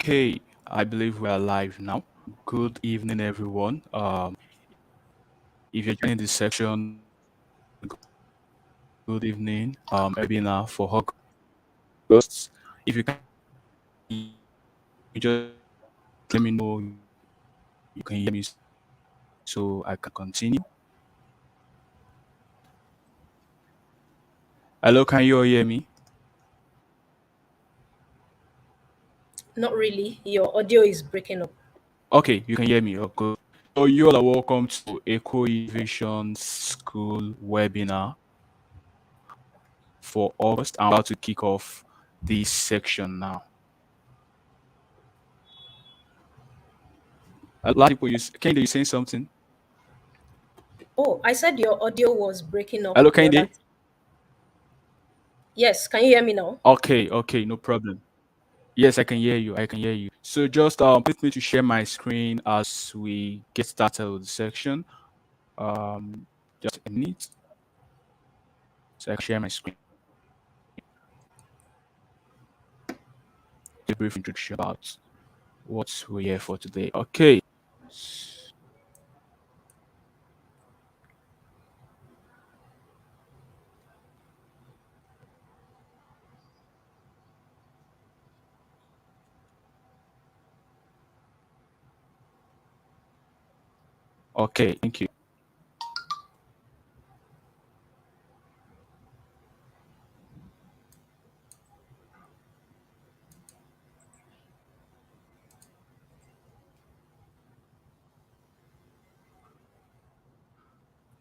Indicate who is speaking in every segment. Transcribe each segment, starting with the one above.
Speaker 1: Okay, I believe we are live now. Good evening, everyone. If you're joining this section, good evening. Webinar for August. If you can you just let me know you can hear me so I can continue. Hello, can you all hear me?
Speaker 2: Not really. Your audio is breaking up.
Speaker 1: Okay, you can hear me. Oh, good. So you all are welcome to Eco Innovation School webinar for August. I'm about to kick off this section now. A lot of people use Kende, you saying something?
Speaker 2: Oh, I said your audio was breaking up
Speaker 1: Hello,
Speaker 2: the other.
Speaker 1: Kende?
Speaker 2: Yes, can you hear me now?
Speaker 1: Okay, no problem. Yes, I can hear you. I can hear you. So just permit me to share my screen as we get started with the section. Just a minute. So I can share my screen. A brief introduction about what we're here for today. Okay. Okay, thank you.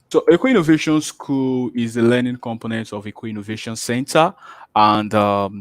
Speaker 1: So Eco Innovation School is the learning component of Eco Innovation Center, and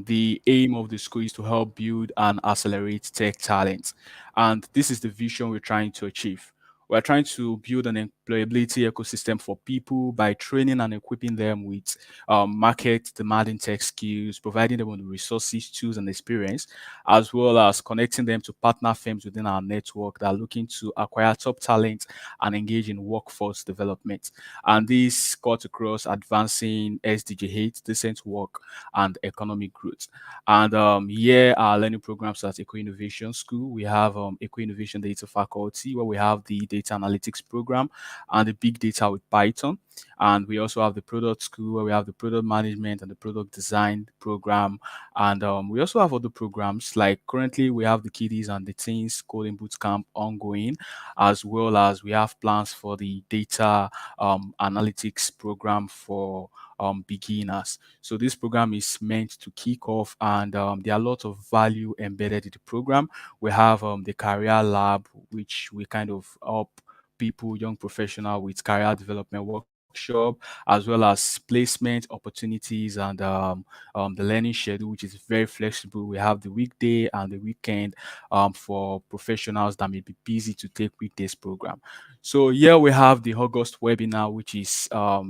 Speaker 1: the aim of the school is to help build and accelerate tech talent. And this is the vision we're trying to achieve. We're trying to build an employability ecosystem for people by training and equipping them with market demanding tech skills, providing them with the resources, tools, and experience, as well as connecting them to partner firms within our network that are looking to acquire top talent and engage in workforce development. And this cut across advancing SDG8, decent work, and economic growth. And here are learning programs at Eco Innovation School. We have Eco Innovation Data Faculty, where we have the Data Analytics program and the Big Data with Python. And we also have the Product School, where we have the Product Management and the Product Design program. And we also have other programs, like currently we have the Kiddies and the Teens Coding Bootcamp ongoing, as well as we have plans for the Data analytics program for beginners. So this program is meant to kick off, and there are a lot of value embedded in the program. We have the career lab, which we kind of help people, young professional, with career development workshop, as well as placement opportunities and the learning schedule, which is very flexible. We have the weekday and the weekend for professionals that may be busy to take weekdays program. So here we have the August webinar, which is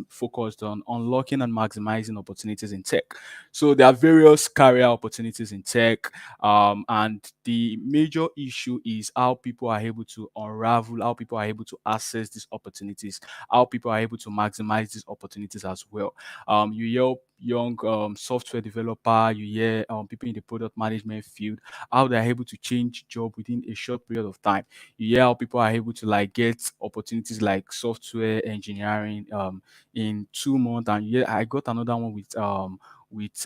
Speaker 1: focused on unlocking and maximizing opportunities in tech. So there are various career opportunities in tech, and the major issue is how people are able to unravel, how people are able to access these opportunities, how people are able to maximize these opportunities as well. You hear young software developer, you hear people in the product management field, how they're able to change job within a short period of time. You hear how people are able to like get opportunities like software engineering in 2 months, and yeah, I got another one with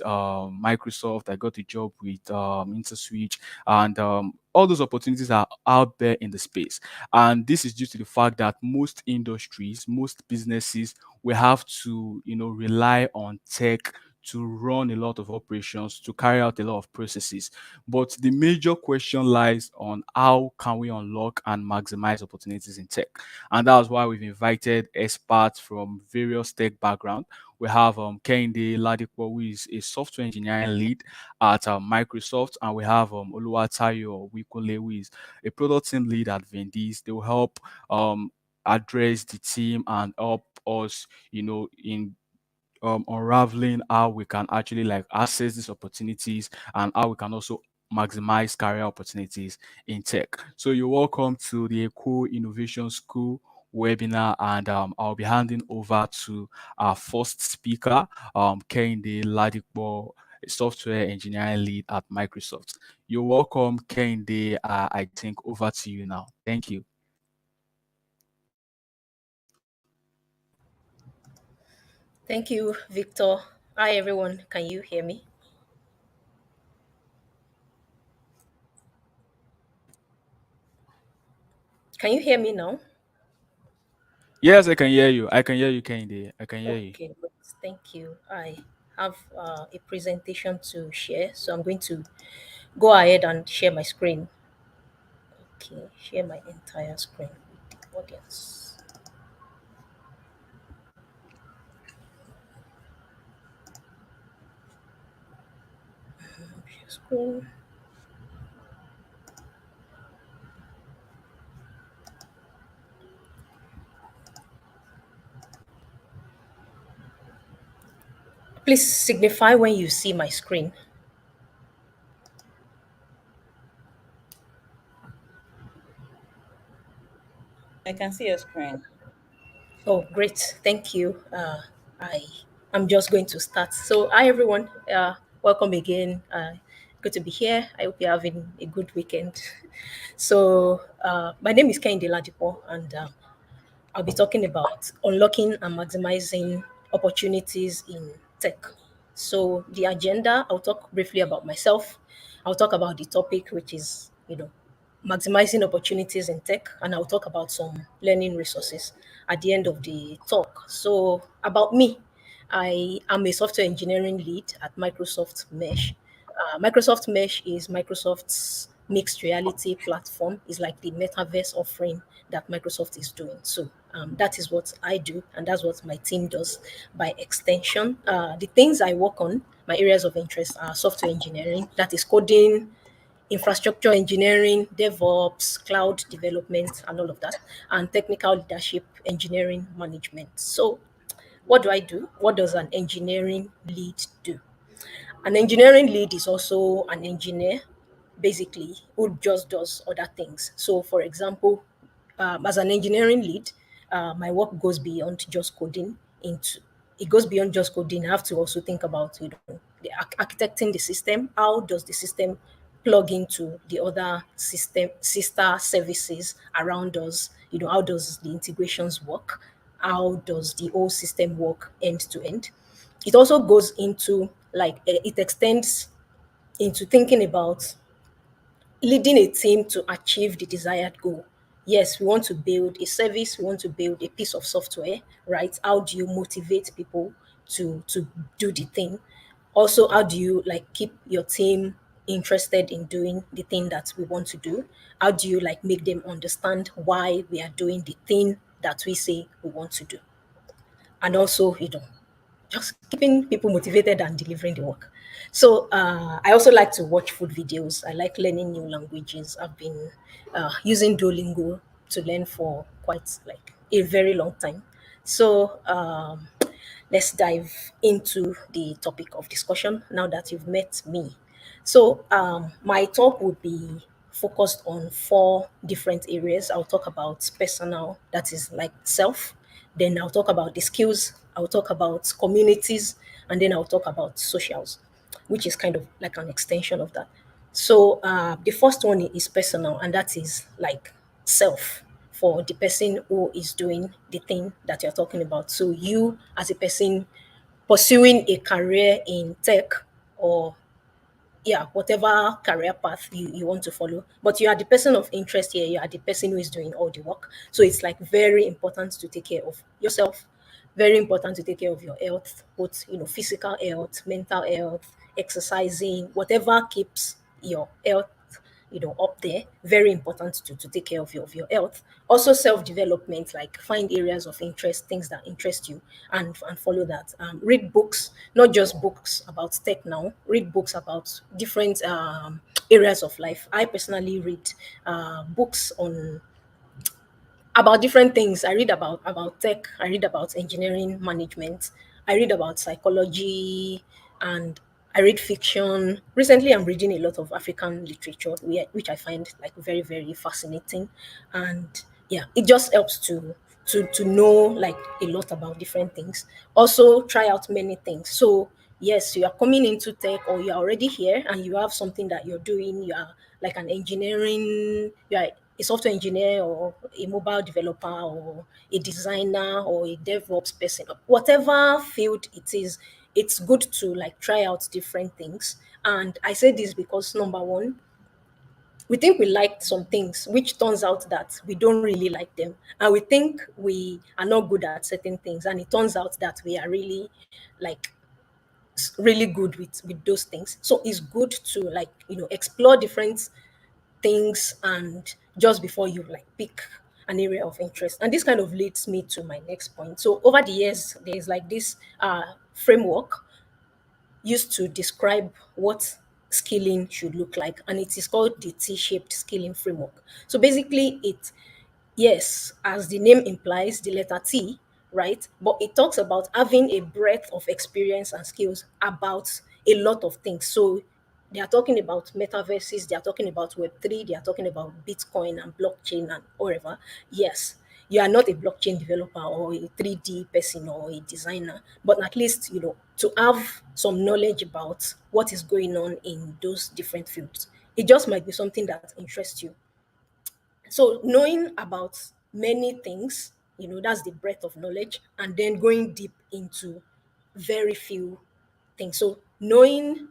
Speaker 1: Microsoft. I got a job with InterSwitch, and all those opportunities are out there in the space. And this is due to the fact that most industries, most businesses will have to, rely on tech to run a lot of operations, to carry out a lot of processes. But the major question lies on how can we unlock and maximize opportunities in tech. And that's why we've invited experts from various tech backgrounds. We have Kehinde Ladipo, who is a software engineering lead at Microsoft, and we have Oluwatayo Wikunle, who is a product team lead at Vendis. They will help address the team and help us, in unraveling how we can actually like access these opportunities and how we can also maximize career opportunities in tech. So you're welcome to the Eco Innovation School webinar, and I'll be handing over to our first speaker, Kehinde Ladipo. a software engineering lead at Microsoft. You're welcome, Kende. I think over to you now. Thank you.
Speaker 2: Thank you, Victor. Hi, everyone. Can you hear me? Can you hear me now?
Speaker 1: Yes, I can hear you. I can hear you, Kende. I can hear you.
Speaker 2: Okay, good. Thank you. I have a presentation to share, so I'm going to go ahead and share my screen. Okay, share my entire screen with the audience. Share screen. Please signify when you see my screen.
Speaker 3: I can see your screen.
Speaker 2: Oh, great. Thank you. I I'm just going to start. So, hi everyone. Welcome again. Good to be here. I hope you're having a good weekend. So, my name is Kehinde Ladipo, and I'll be talking about unlocking and maximizing opportunities in tech. So, the agenda, I'll talk briefly about myself. I'll talk about the topic, which is, maximizing opportunities in tech, and I'll talk about some learning resources at the end of the talk. So, about me, I am a software engineering lead at Microsoft Mesh. Microsoft Mesh is Microsoft's mixed reality platform. It's like the metaverse offering that Microsoft is doing. So that is what I do, and that's what my team does by extension. The things I work on, my areas of interest are software engineering, that is coding, infrastructure engineering, DevOps, cloud development, and all of that, and technical leadership, engineering management. So, what do I do? What does an engineering lead do? An engineering lead is also an engineer, basically, who just does other things. So, for example, as an engineering lead, my work goes beyond just coding. Into it goes beyond just coding. I have to also think about the architecting the system. How does the system plug into the other system sister services around us? How does the integrations work? How does the whole system work end to end? It also goes into it extends into thinking about leading a team to achieve the desired goal. Yes, we want to build a service, we want to build a piece of software, right? How do you motivate people to do the thing? Also, how do you keep your team interested in doing the thing that we want to do? How do you make them understand why we are doing the thing that we say we want to do? And also, just keeping people motivated and delivering the work. So I also like to watch food videos. I like learning new languages. I've been using Duolingo to learn for quite a very long time. So let's dive into the topic of discussion now that you've met me. So, my talk would be focused on four different areas. I'll talk about personal, that is like self. Then I'll talk about the skills. I'll talk about communities, and then I'll talk about socials, which is kind of like an extension of that. So, the first one is personal, and that is like self for the person who is doing the thing that you're talking about. So, you as a person pursuing a career in tech, or yeah, whatever career path you want to follow, but you are the person of interest here, you are the person who is doing all the work. So it's like very important to take care of yourself, very important to take care of your health, both physical health, mental health, exercising, whatever keeps your health up there. Very important to take care of your health. Also self-development, like find areas of interest, things that interest you, and follow that. Read books, not just books about tech now. Read books about different areas of life. I personally read books on about different things. I read about tech, I read about engineering management, I read about psychology, and I read fiction. Recently I'm reading a lot of African literature, which I find like very, very fascinating. And yeah, it just helps to know like a lot about different things. Also try out many things. So yes, you are coming into tech or you're already here and you have something that you're doing, you are like an engineering, you are a software engineer or a mobile developer or a designer or a DevOps person, whatever field it is, it's good to like try out different things. And I say this because number one, we think we like some things, which turns out that we don't really like them. And we think we are not good at certain things. And it turns out that we are really like really good with those things. So it's good to like, explore different things and just before you like pick an area of interest. And this kind of leads me to my next point. So over the years, there's like this framework used to describe what skilling should look like, and it is called the T-shaped skilling framework. So basically, yes, as the name implies, the letter T, right? But it talks about having a breadth of experience and skills about a lot of things. So they are talking about metaverses, they are talking about Web3, they are talking about Bitcoin and blockchain and whatever. Yes, you are not a blockchain developer or a 3D person or a designer, but at least, to have some knowledge about what is going on in those different fields. It just might be something that interests you. So knowing about many things, that's the breadth of knowledge, and then going deep into very few things. So knowing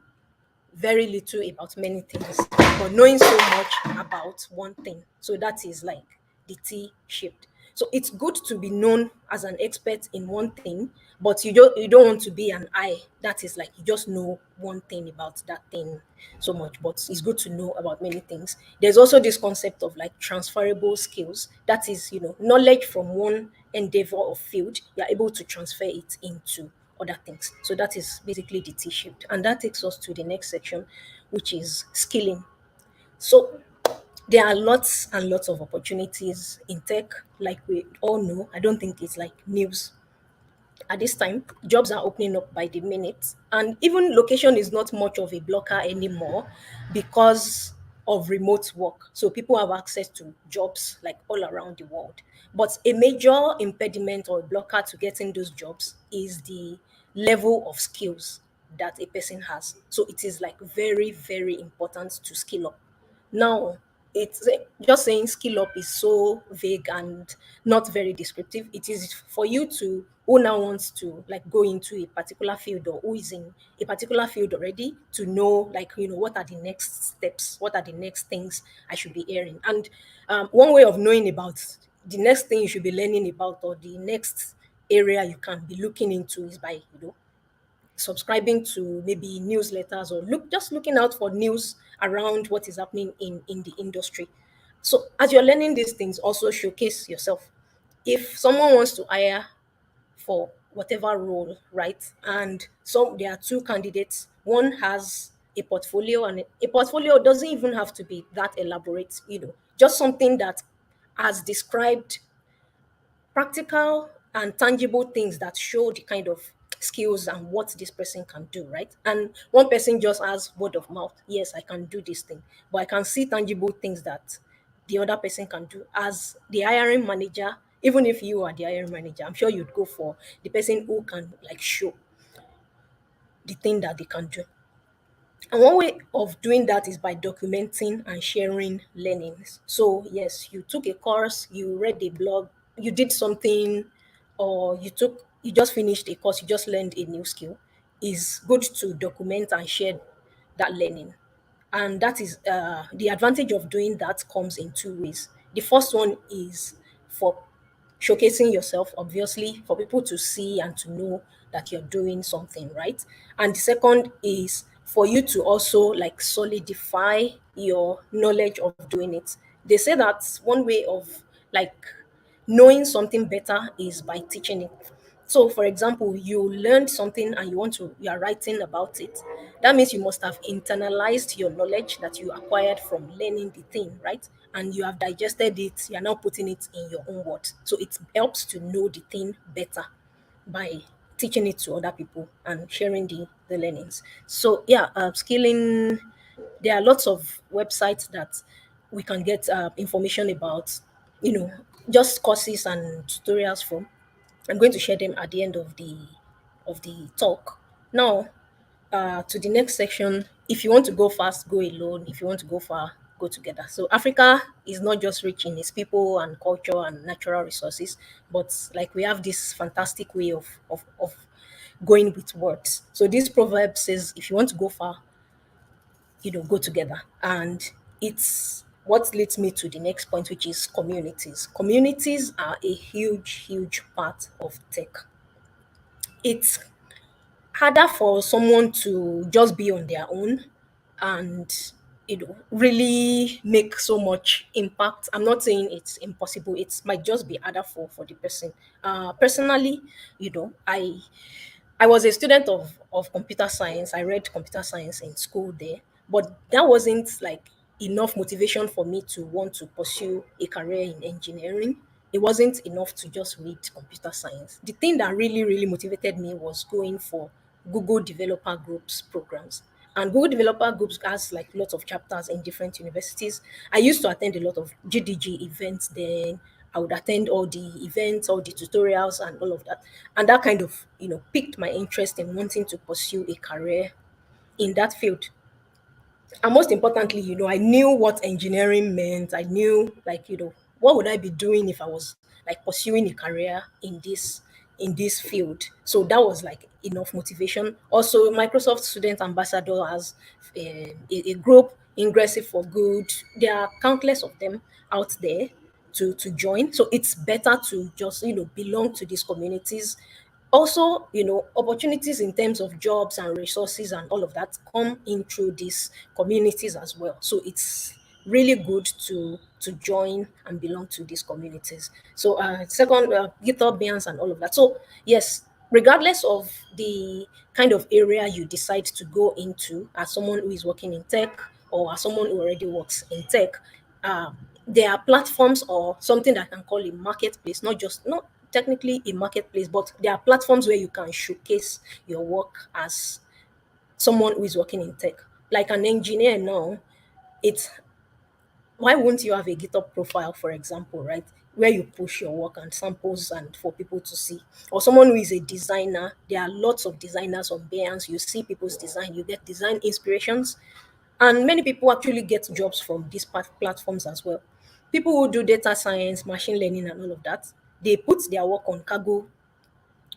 Speaker 2: very little about many things, but knowing so much about one thing. So that is like the T shaped. So it's good to be known as an expert in one thing, but you don't want to be an I. That is like you just know one thing about that thing so much, but it's good to know about many things. There's also this concept of like transferable skills. That is, knowledge from one endeavor or field, you're able to transfer it into other things. So that is basically the T shaped. And that takes us to the next section, which is skilling. So there are lots and lots of opportunities in tech, like we all know. I don't think it's like news at this time. Jobs are opening up by the minute, and even location is not much of a blocker anymore because of remote work. So people have access to jobs like all around the world. But a major impediment or blocker to getting those jobs is the level of skills that a person has. So it is like very, very important to skill up. Now, it's just saying skill up is so vague and not very descriptive. It is for you to who now wants to like go into a particular field or who is in a particular field already to know like what are the next steps, what are the next things I should be hearing. And one way of knowing about the next thing you should be learning about or the next area you can be looking into is by subscribing to maybe newsletters or looking out for news around what is happening in the industry. So as you're learning these things, also showcase yourself. If someone wants to hire for whatever role, right? And so there are two candidates. One has a portfolio, and a portfolio doesn't even have to be that elaborate, just something that has described practical and tangible things that show the kind of skills and what this person can do, right? And one person just has word of mouth. Yes, I can do this thing, but I can see tangible things that the other person can do. As the hiring manager, even if you are the hiring manager, I'm sure you'd go for the person who can like show the thing that they can do. And one way of doing that is by documenting and sharing learnings. So, yes, you took a course, you read a blog, you did something, or you just finished a course, you just learned a new skill. It's good to document and share that learning. And that is the advantage of doing that comes in two ways. The first one is for showcasing yourself, obviously, for people to see and to know that you're doing something, right? And the second is for you to also like solidify your knowledge of doing it. They say that one way of like knowing something better is by teaching it. So, for example, you learned something and you are writing about it. That means you must have internalized your knowledge that you acquired from learning the thing, right? And you have digested it, you are now putting it in your own words. So, it helps to know the thing better by teaching it to other people and sharing the learnings. So, yeah, skilling, there are lots of websites that we can get information about, you know, just courses and tutorials from. I'm going to share them at the end of the talk. Now, to the next section. If you want to go fast, go alone. If you want to go far, go together. So Africa is not just rich in its people and culture and natural resources, but like we have this fantastic way of going with words. So this proverb says, if you want to go far, go together. And it's what leads me to the next point, which is communities. Communities are a huge part of tech. It's harder for someone to just be on their own and really make so much impact. I'm not saying it's impossible. It might just be harder for the person. Personally, I was a student of computer science. I read computer science in school there, but that wasn't like enough motivation for me to want to pursue a career in engineering. It wasn't enough to just read computer science. The thing that really motivated me was going for Google Developer Groups programs. And Google Developer Groups has like lots of chapters in different universities. I used to attend a lot of GDG events then. I would attend all the events, all the tutorials, and all of that. And that kind of, piqued my interest in wanting to pursue a career in that field. And most importantly, I knew what engineering meant. I knew, like, what would I be doing if I was like pursuing a career in this field. So that was like enough motivation. Also, Microsoft Student Ambassador has a group, Ingressive for Good. There are countless of them out there to join. So it's better to just belong to these communities. Also, opportunities in terms of jobs and resources and all of that come in through these communities as well. So it's really good to join and belong to these communities. So second, GitHub bans and all of that. So yes, regardless of the kind of area you decide to go into as someone who is working in tech or as someone who already works in tech, uh, there are platforms or something that I can call a marketplace, not technically a marketplace, but there are platforms where you can showcase your work as someone who is working in tech. Like an engineer now, it's why won't you have a GitHub profile, for example, right? Where you push your work and samples and for people to see. Or someone who is a designer, there are lots of designers on Behance. You see people's design, you get design inspirations. And many people actually get jobs from these platforms as well. People who do data science, machine learning, and all of that, they put their work on Kaggle.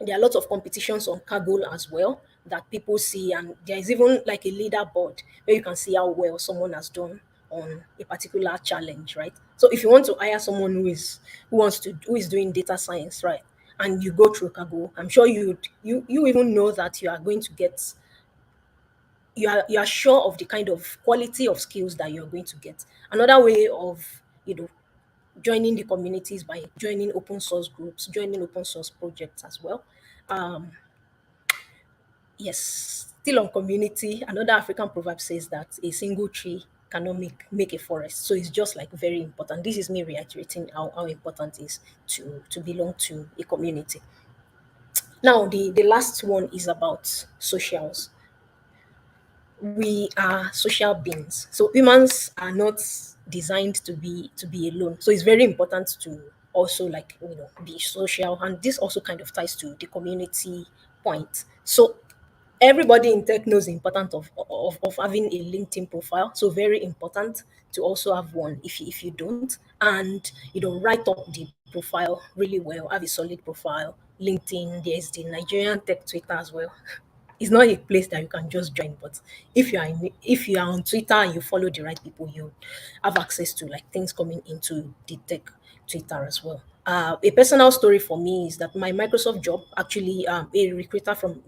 Speaker 2: There are lots of competitions on Kaggle as well that people see, and there is even like a leaderboard where you can see how well someone has done on a particular challenge, right? So if you want to hire someone who is doing data science, right, and you go through Kaggle, I'm sure you even know that you are sure of the kind of quality of skills that you're going to get. Another way of joining the communities by joining open source groups, joining open source projects as well. Um, yes, still on community. Another African proverb says that a single tree cannot make a forest. So it's just like very important. This is me reiterating how important it is to belong to a community. Now the last one is about socials. We are social beings. So humans are not designed to be alone. So it's very important to also like be social, and this also kind of ties to the community point. So everybody in tech knows the importance of having a LinkedIn profile. So very important to also have one if you don't. And write up the profile really well, have a solid profile. LinkedIn, there's the Nigerian tech Twitter as well. It's not a place that you can just join, but if you are on Twitter and you follow the right people, you have access to like things coming into the tech Twitter as well. A personal story for me is that my Microsoft job, actually, a recruiter from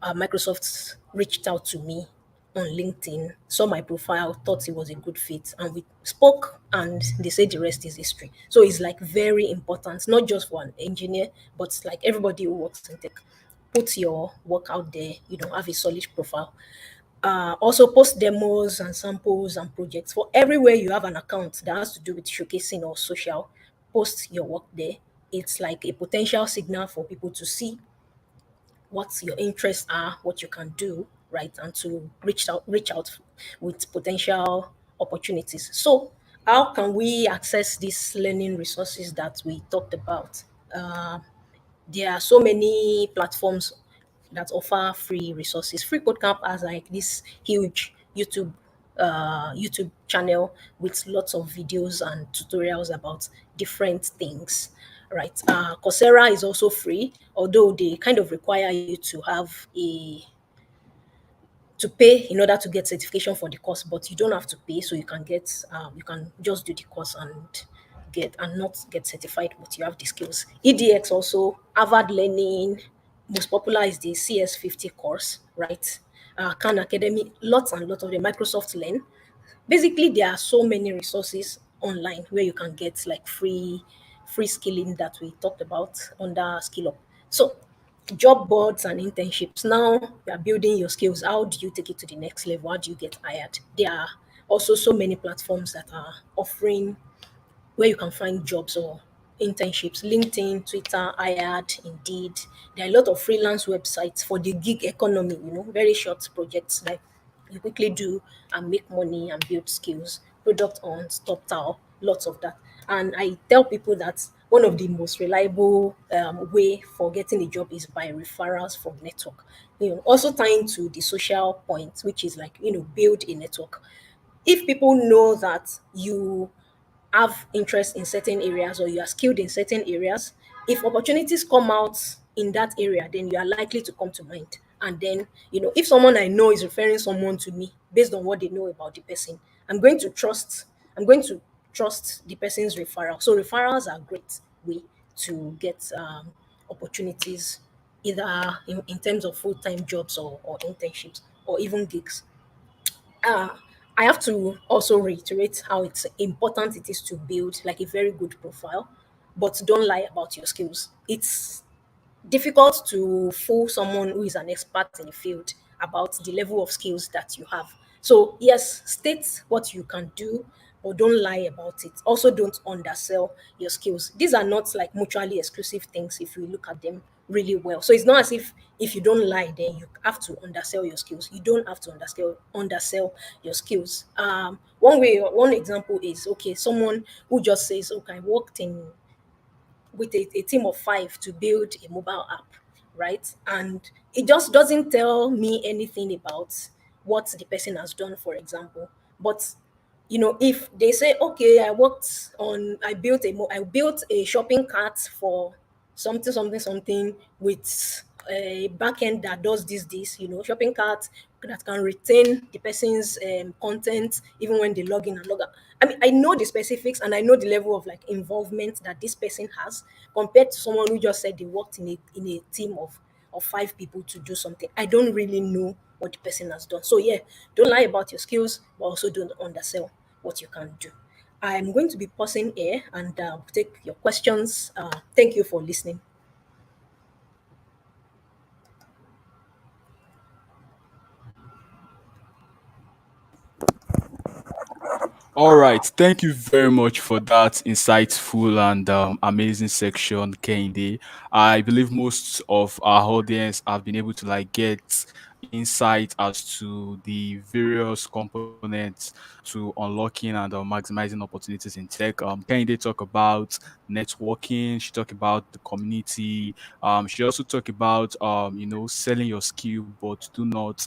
Speaker 2: Microsoft reached out to me on LinkedIn, saw my profile, thought it was a good fit, and we spoke, and they said the rest is history. So it's like very important, not just for an engineer, but like everybody who works in tech. Put your work out there, have a solid profile. Also post demos and samples and projects for everywhere you have an account that has to do with showcasing or social. Post your work there. It's like a potential signal for people to see what your interests are, what you can do, right, and to reach out with potential opportunities. So, how can we access these learning resources that we talked about? Uh, there are so many platforms that offer free resources. Free Code Camp has like this huge YouTube channel with lots of videos and tutorials about different things. Right. Coursera is also free, although they kind of require you to have a to pay in order to get certification for the course, but you don't have to pay, so you can just do the course and get and not get certified, but you have the skills. EDX also, Harvard Learning, most popular is the CS50 course, right? Khan Academy, lots and lots of the Microsoft Learn. Basically, there are so many resources online where you can get like free skilling that we talked about under Skill Up. So job boards and internships. Now you are building your skills. How do you take it to the next level? How do you get hired? There are also so many platforms that are offering where you can find jobs or internships. LinkedIn, Twitter, Hired, Indeed. There are a lot of freelance websites for the gig economy, very short projects like you quickly do and make money and build skills. Product on, stop towel, lots of that. And I tell people that one of the most reliable way for getting a job is by referrals from network. Also tying to the social point, which is like, build a network. If people know that you have interest in certain areas or you are skilled in certain areas, if opportunities come out in that area, then you are likely to come to mind. And then, if someone I know is referring someone to me based on what they know about the person, I'm going to trust, I'm going to trust the person's referral. So referrals are a great way to get opportunities either in terms of full-time jobs or internships or even gigs. uh, I have to also reiterate how it's important it is to build like a very good profile, but don't lie about your skills. It's difficult to fool someone who is an expert in the field about the level of skills that you have. So, yes, state what you can do, but don't lie about it. Also, don't undersell your skills. These are not like mutually exclusive things if you look at them really well. So, it's not as if you don't lie, then you have to undersell your skills. You don't have to undersell your skills. One example is okay, someone who just says, okay, I worked in with a team of five to build a mobile app, right? And it just doesn't tell me anything about what the person has done, for example. But if they say, okay, I built a shopping cart for something, something, something with a backend that does this, shopping cart that can retain the person's content even when they log in and log out. I mean, I know the specifics and I know the level of like involvement that this person has compared to someone who just said they worked in a team of five people to do something. I don't really know what the person has done. So yeah, don't lie about your skills, but also don't undersell what you can do. I'm going to be pausing here and take your questions. Thank you for listening.
Speaker 1: All right. Thank you very much for that insightful and amazing section, Kende. I believe most of our audience have been able to like get insight as to the various components to unlocking and maximizing opportunities in tech. Kende talk about networking. She talked about the community. She also talked about selling your skill, but do not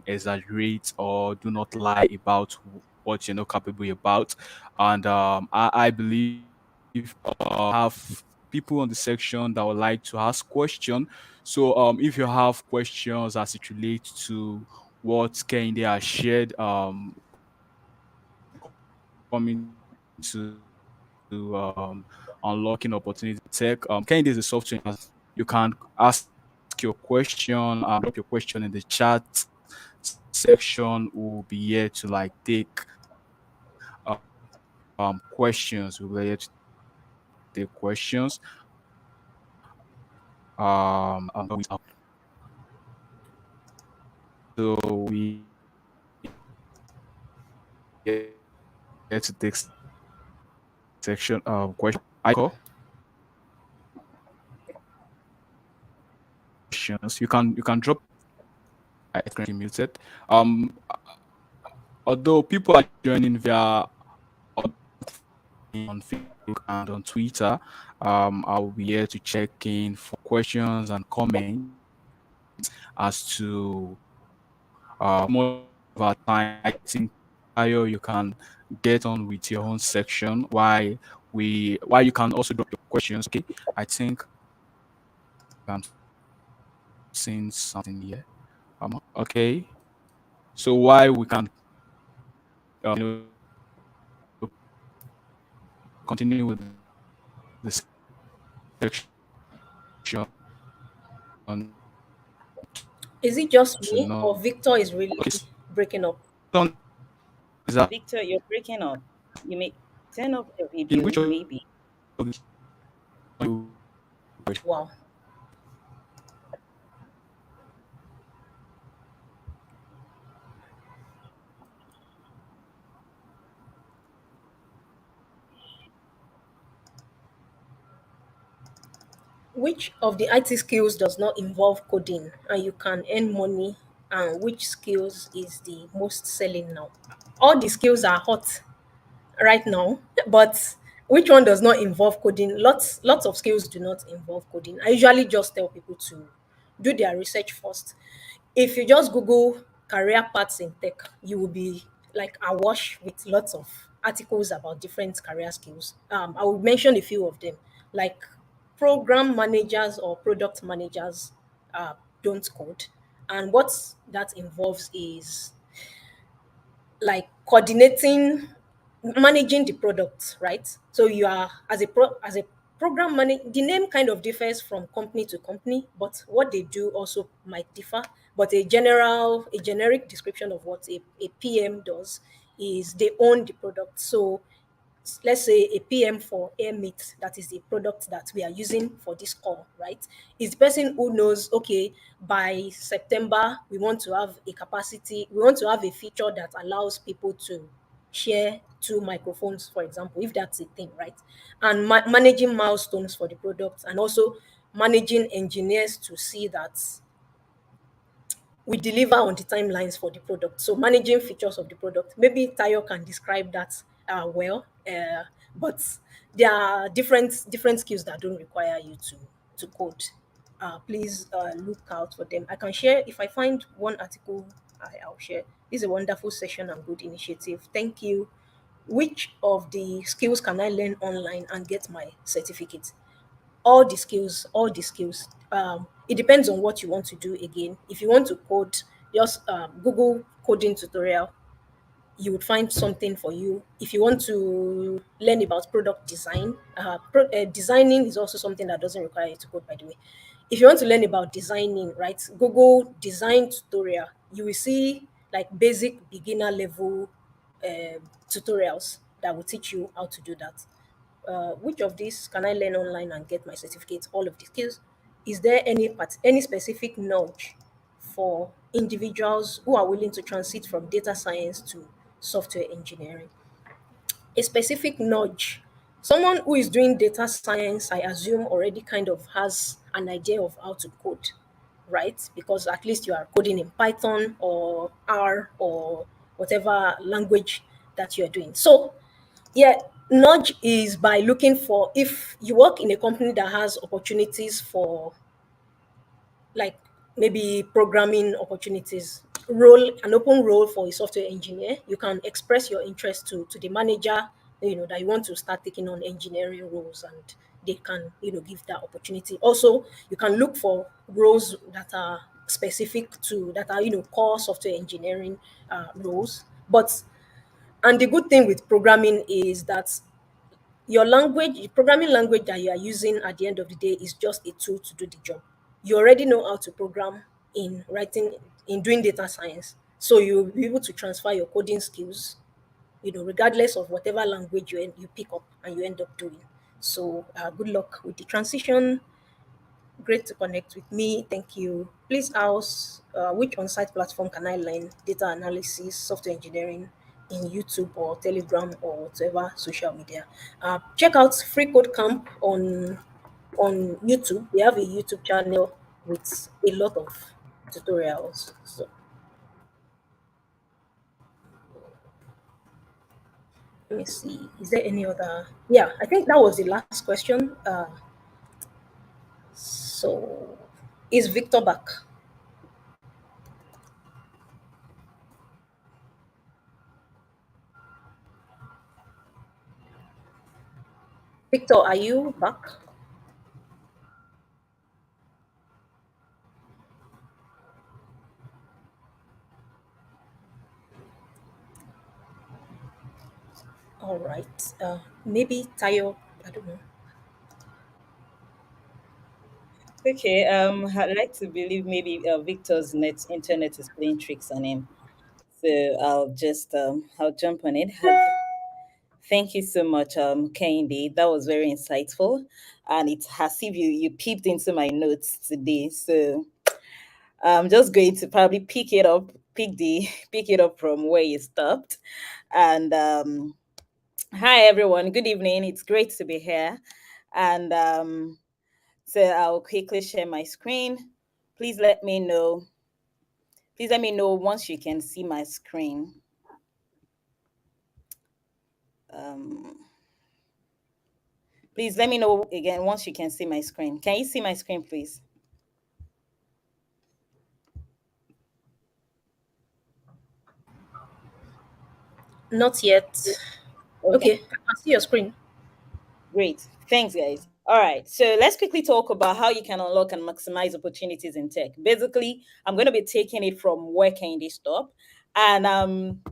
Speaker 1: exaggerate or do not lie about what you're not capable about. And I believe have people on the section that would like to ask question. So if you have questions as it relates to what Kende has shared, coming to unlocking opportunities in tech. Kende is a software engineer. You can ask your question, drop your question in the chat section. We'll be here to like take questions. We'll be here to take questions. Questions. You can drop I think you muted. Although people are joining via other platforms on Facebook and on Twitter, I'll be here to check in for questions and comments. as to much of our time. I think Ayo, you can get on with your own section. Why you can also drop your questions. Okay, I think I'm seeing something here. Okay. So why we can continue with the section to know.
Speaker 2: Is it just me or
Speaker 1: Okay,
Speaker 2: Victor is really breaking up?
Speaker 1: which one is that?
Speaker 3: Victor, you're breaking up. You may turn off the
Speaker 1: In
Speaker 3: video,
Speaker 1: which of
Speaker 3: maybe.
Speaker 1: this you
Speaker 2: Wow. Which of the IT skills does not involve coding and you can earn money, and which skills is the most selling now? All the skills are hot right now, but which one does not involve coding? Lots of skills do not involve coding. I usually just tell people to do their research first. If you just Google career paths in tech, you will be like awash with lots of articles about different career skills. I will mention a few of them, like program managers or product managers uh, don't code. And what that involves is like coordinating, managing the product, right? So you are as a program manager, the name kind of differs from company to company, but what they do also might differ. But a generic description of what a PM does is they own the product. So let's say a PM for air meat, that is the product that we are using for this call, right? Is the person who knows, okay, by September, we want to have a feature that allows people to share two microphones, for example, if that's a thing, right? And managing milestones for the product, and also managing engineers to see that we deliver on the timelines for the product. So managing features of the product. Maybe Tayo can describe that well, but there are different skills that don't require you to code. Please look out for them. I can share if I find one article. I'll share. This is a wonderful session and good initiative. Thank you. Which of the skills can I learn online and get my certificate? All the skills. It depends on what you want to do. Again, if you want to code, just Google coding tutorial. You would find something for you. If you want to learn about product design, designing is also something that doesn't require you to code, by the way. If you want to learn about designing, right, Google design tutorial. You will see like basic beginner level tutorials that will teach you how to do that. Which of these can I learn online and get my certificate? All of the skills. Is there any specific nudge for individuals who are willing to transit from data science to software engineering? A specific nudge. Someone who is doing data science, I assume, already kind of has an idea of how to code, right? Because at least you are coding in Python or R or whatever language that you're doing. So yeah, nudge is by looking for, if you work in a company that has opportunities for like maybe programming opportunities, role an open role for a software engineer, you can express your interest to the manager, that you want to start taking on engineering roles, and they can give that opportunity. Also, you can look for roles that are specific to that are core software engineering roles. But and the good thing with programming is that your language, the programming language that you are using at the end of the day is just a tool to do the job. You already know how to program in writing, in doing data science. So you'll be able to transfer your coding skills, regardless of whatever language you pick up and you end up doing. So good luck with the transition. Great to connect with me. Thank you. Please ask which on site platform can I learn data analysis, software engineering in YouTube or Telegram or whatever social media. Check out Free Code Camp on YouTube. They have a YouTube channel with a lot of tutorials. So let me see. Is there any other? Yeah, I think that was the last question. So is Victor back? Victor, are you back? All right. Maybe Tayo. I don't know.
Speaker 3: Okay, I'd like to believe maybe Victor's net internet is playing tricks on him. So I'll jump on it. Thank you so much, Kehinde. That was very insightful, and it's as if you peeped into my notes today. So I'm just going to probably pick it up from where you stopped. And hi everyone, good evening. It's great to be here, and so I'll quickly share my screen. Please let me know. Please let me know once you can see my screen. Um, please let me know again once you can see my screen. Can you see my screen, please?
Speaker 2: Not yet. Okay,
Speaker 3: Okay,
Speaker 2: I can see your screen.
Speaker 3: great. Thanks, guys. All right, so let's quickly talk about how you can unlock and maximize opportunities in tech. Basically, I'm going to be taking it from where can they stop, and I'm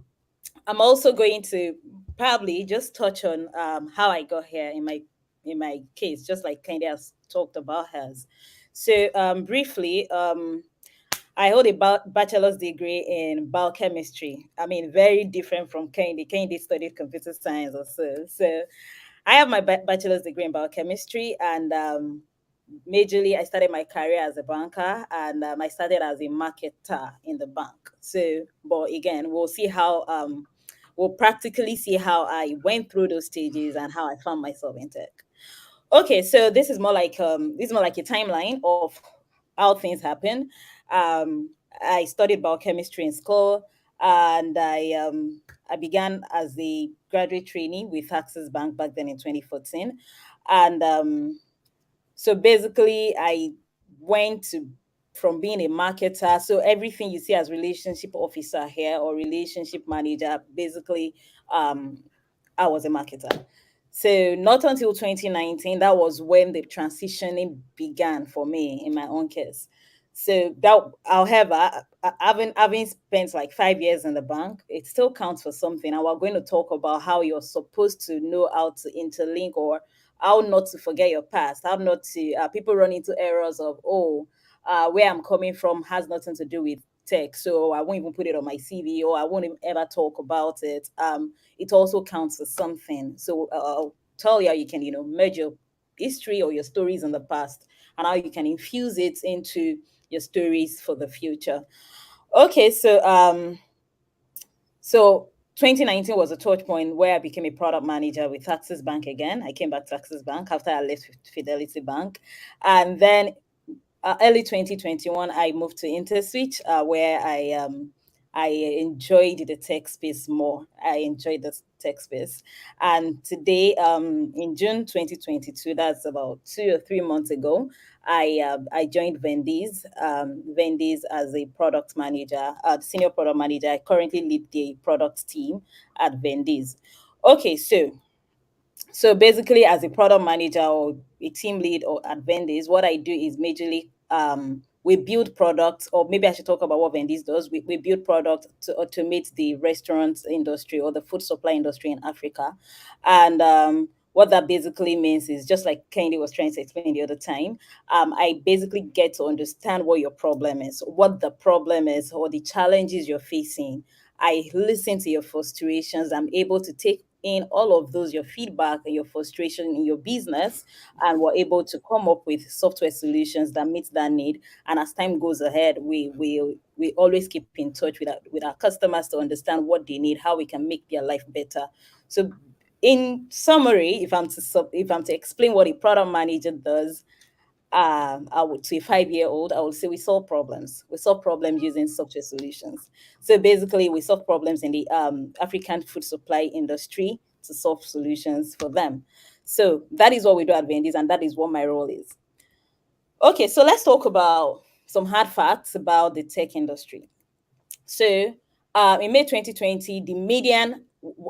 Speaker 3: also going to probably just touch on how I got here in my case, just like Candy has talked about hers. So briefly, I hold a bachelor's degree in biochemistry. I mean, very different from Candy. Candy studied computer science or so. So I have my bachelor's degree in biochemistry, and majorly I started my career as a banker, and I started as a marketer in the bank. So, but again, we'll practically see how I went through those stages and how I found myself in tech. Okay, so this is more like a timeline of how things happen. I studied biochemistry in school, and I began as a graduate trainee with Access Bank back then in 2014, and so basically, I went to from being a marketer. So everything you see as relationship officer here or relationship manager, basically, um, I was a marketer. So not until 2019, that was when the transitioning began for me in my own case. So that, however, having spent like 5 years in the bank, it still counts for something. And we're going to talk about how you're supposed to know how to interlink or how not to forget your past, how not to people run into errors of where I'm coming from has nothing to do with tech, so I won't even put it on my CV or I won't even ever talk about it. It also counts as something. So I'll tell you how you can merge your history or your stories in the past and how you can infuse it into your stories for the future. Okay, so 2019 was a touch point where I became a product manager with Access Bank again. I came back to Access Bank after I left Fidelity Bank. And then early 2021, I moved to InterSwitch, where I enjoyed the tech space more. I enjoyed the tech space. And today, in June 2022, that's about 2 or 3 months ago, I joined Vendy's as a product manager, senior product manager. I currently lead the product team at Vendy's. Okay, so basically, as a product manager or a team lead or at Vendis, what I do is majorly we build products, or maybe I should talk about what Vendis does. We build products to automate the restaurant industry or the food supply industry in Africa. And what that basically means is just like Candy was trying to explain the other time, I basically get to understand what your problem is, what the problem is, or the challenges you're facing. I listen to your frustrations. I'm able to take in all of those, your feedback and your frustration in your business, and we're able to come up with software solutions that meet that need. And as time goes ahead, we always keep in touch with our customers to understand what they need, how we can make their life better. So in summary, if I'm to explain what a product manager does, I would to a 5 year old, I would say we solve problems. We solve problems using software solutions. So basically, we solve problems in the African food supply industry to solve solutions for them. So that is what we do at Vendis, and that is what my role is. Okay, so let's talk about some hard facts about the tech industry. So in May 2020, the median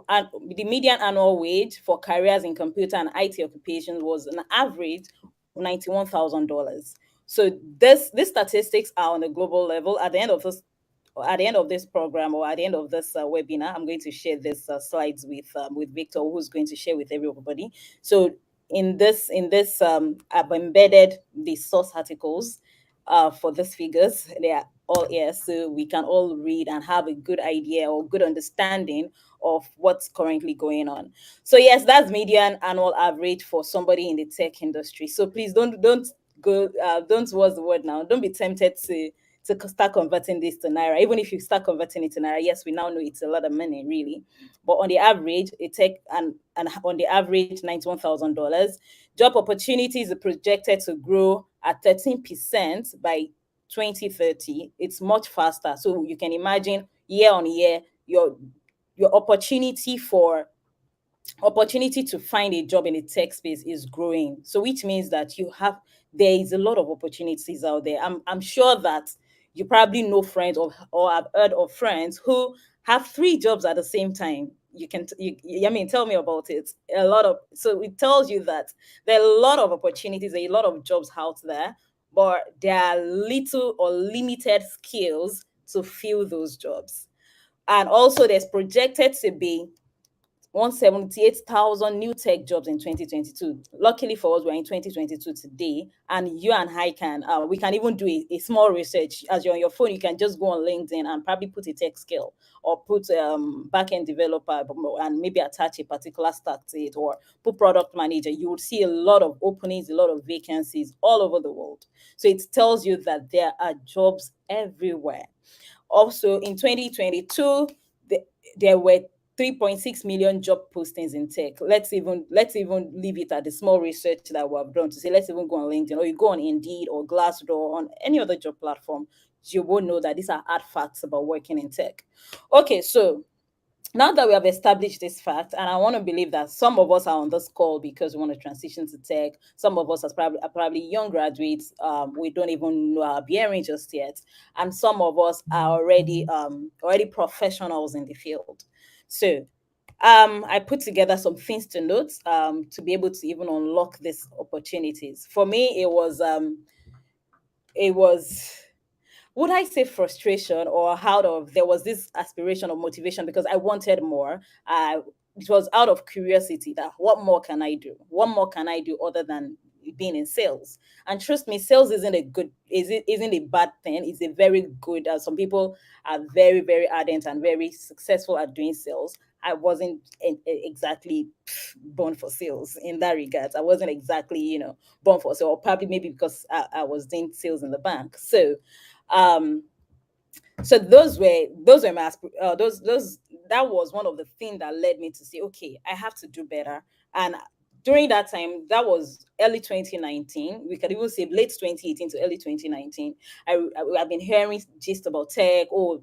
Speaker 3: and the median annual wage for careers in computer and IT occupations was an average $91,000. So these statistics are on a global level. At the end of this program, or at the end of this webinar, I'm going to share this slides with Victor, who's going to share with everybody. So I've embedded the source articles for these figures. They are all here, so we can all read and have a good idea or good understanding of what's currently going on. So yes, that's median annual average for somebody in the tech industry. So please don't what's the word now? Don't be tempted to start converting this to naira. Even if you start converting it to naira, yes, we now know it's a lot of money, really. But on the average, it take and on the average $91,000. Job opportunities are projected to grow at 13% by 2030. It's much faster. So you can imagine year on year, your opportunity to find a job in the tech space is growing. So which means that there is a lot of opportunities out there. I'm sure that you probably know friends or have heard of friends who have three jobs at the same time. I mean, tell me about it. So it tells you that there are a lot of opportunities, a lot of jobs out there, but there are little or limited skills to fill those jobs. And also, there's projected to be 178,000 new tech jobs in 2022. Luckily for us, we're in 2022 today, and you and I we can even do a small research. As you're on your phone, you can just go on LinkedIn and probably put a tech skill or put backend developer and maybe attach a particular stack to it, or put product manager. You would see a lot of openings, a lot of vacancies all over the world. So it tells you that there are jobs everywhere. Also, in 2022, there were 3.6 million job postings in tech. Let's even leave it at the small research that we have done to say, let's even go on LinkedIn, or you go on Indeed or Glassdoor, on any other job platform. You will know that these are hard facts about working in tech. Okay, so now that we have established this fact, and I want to believe that some of us are on this call because we want to transition to tech. Some of us are probably young graduates. We don't even know our bearing just yet, and some of us are already professionals in the field. So I put together some things to note to be able to even unlock these opportunities. For me, it was would I say frustration, or out of there was this aspiration or motivation because I wanted more. It was out of curiosity that what more can I do? What more can I do other than being in sales? And trust me, sales isn't a bad thing. It's a very good. Some people are very very ardent and very successful at doing sales. I wasn't exactly born for sales in that regard. I wasn't exactly born for sales, or probably maybe because I was doing sales in the bank. Um so those were those that was one of the things that led me to say, okay, I have to do better. And during that time, that was early 2019, we could even say late 2018 to early 2019. I've been hearing gist about tech. Oh,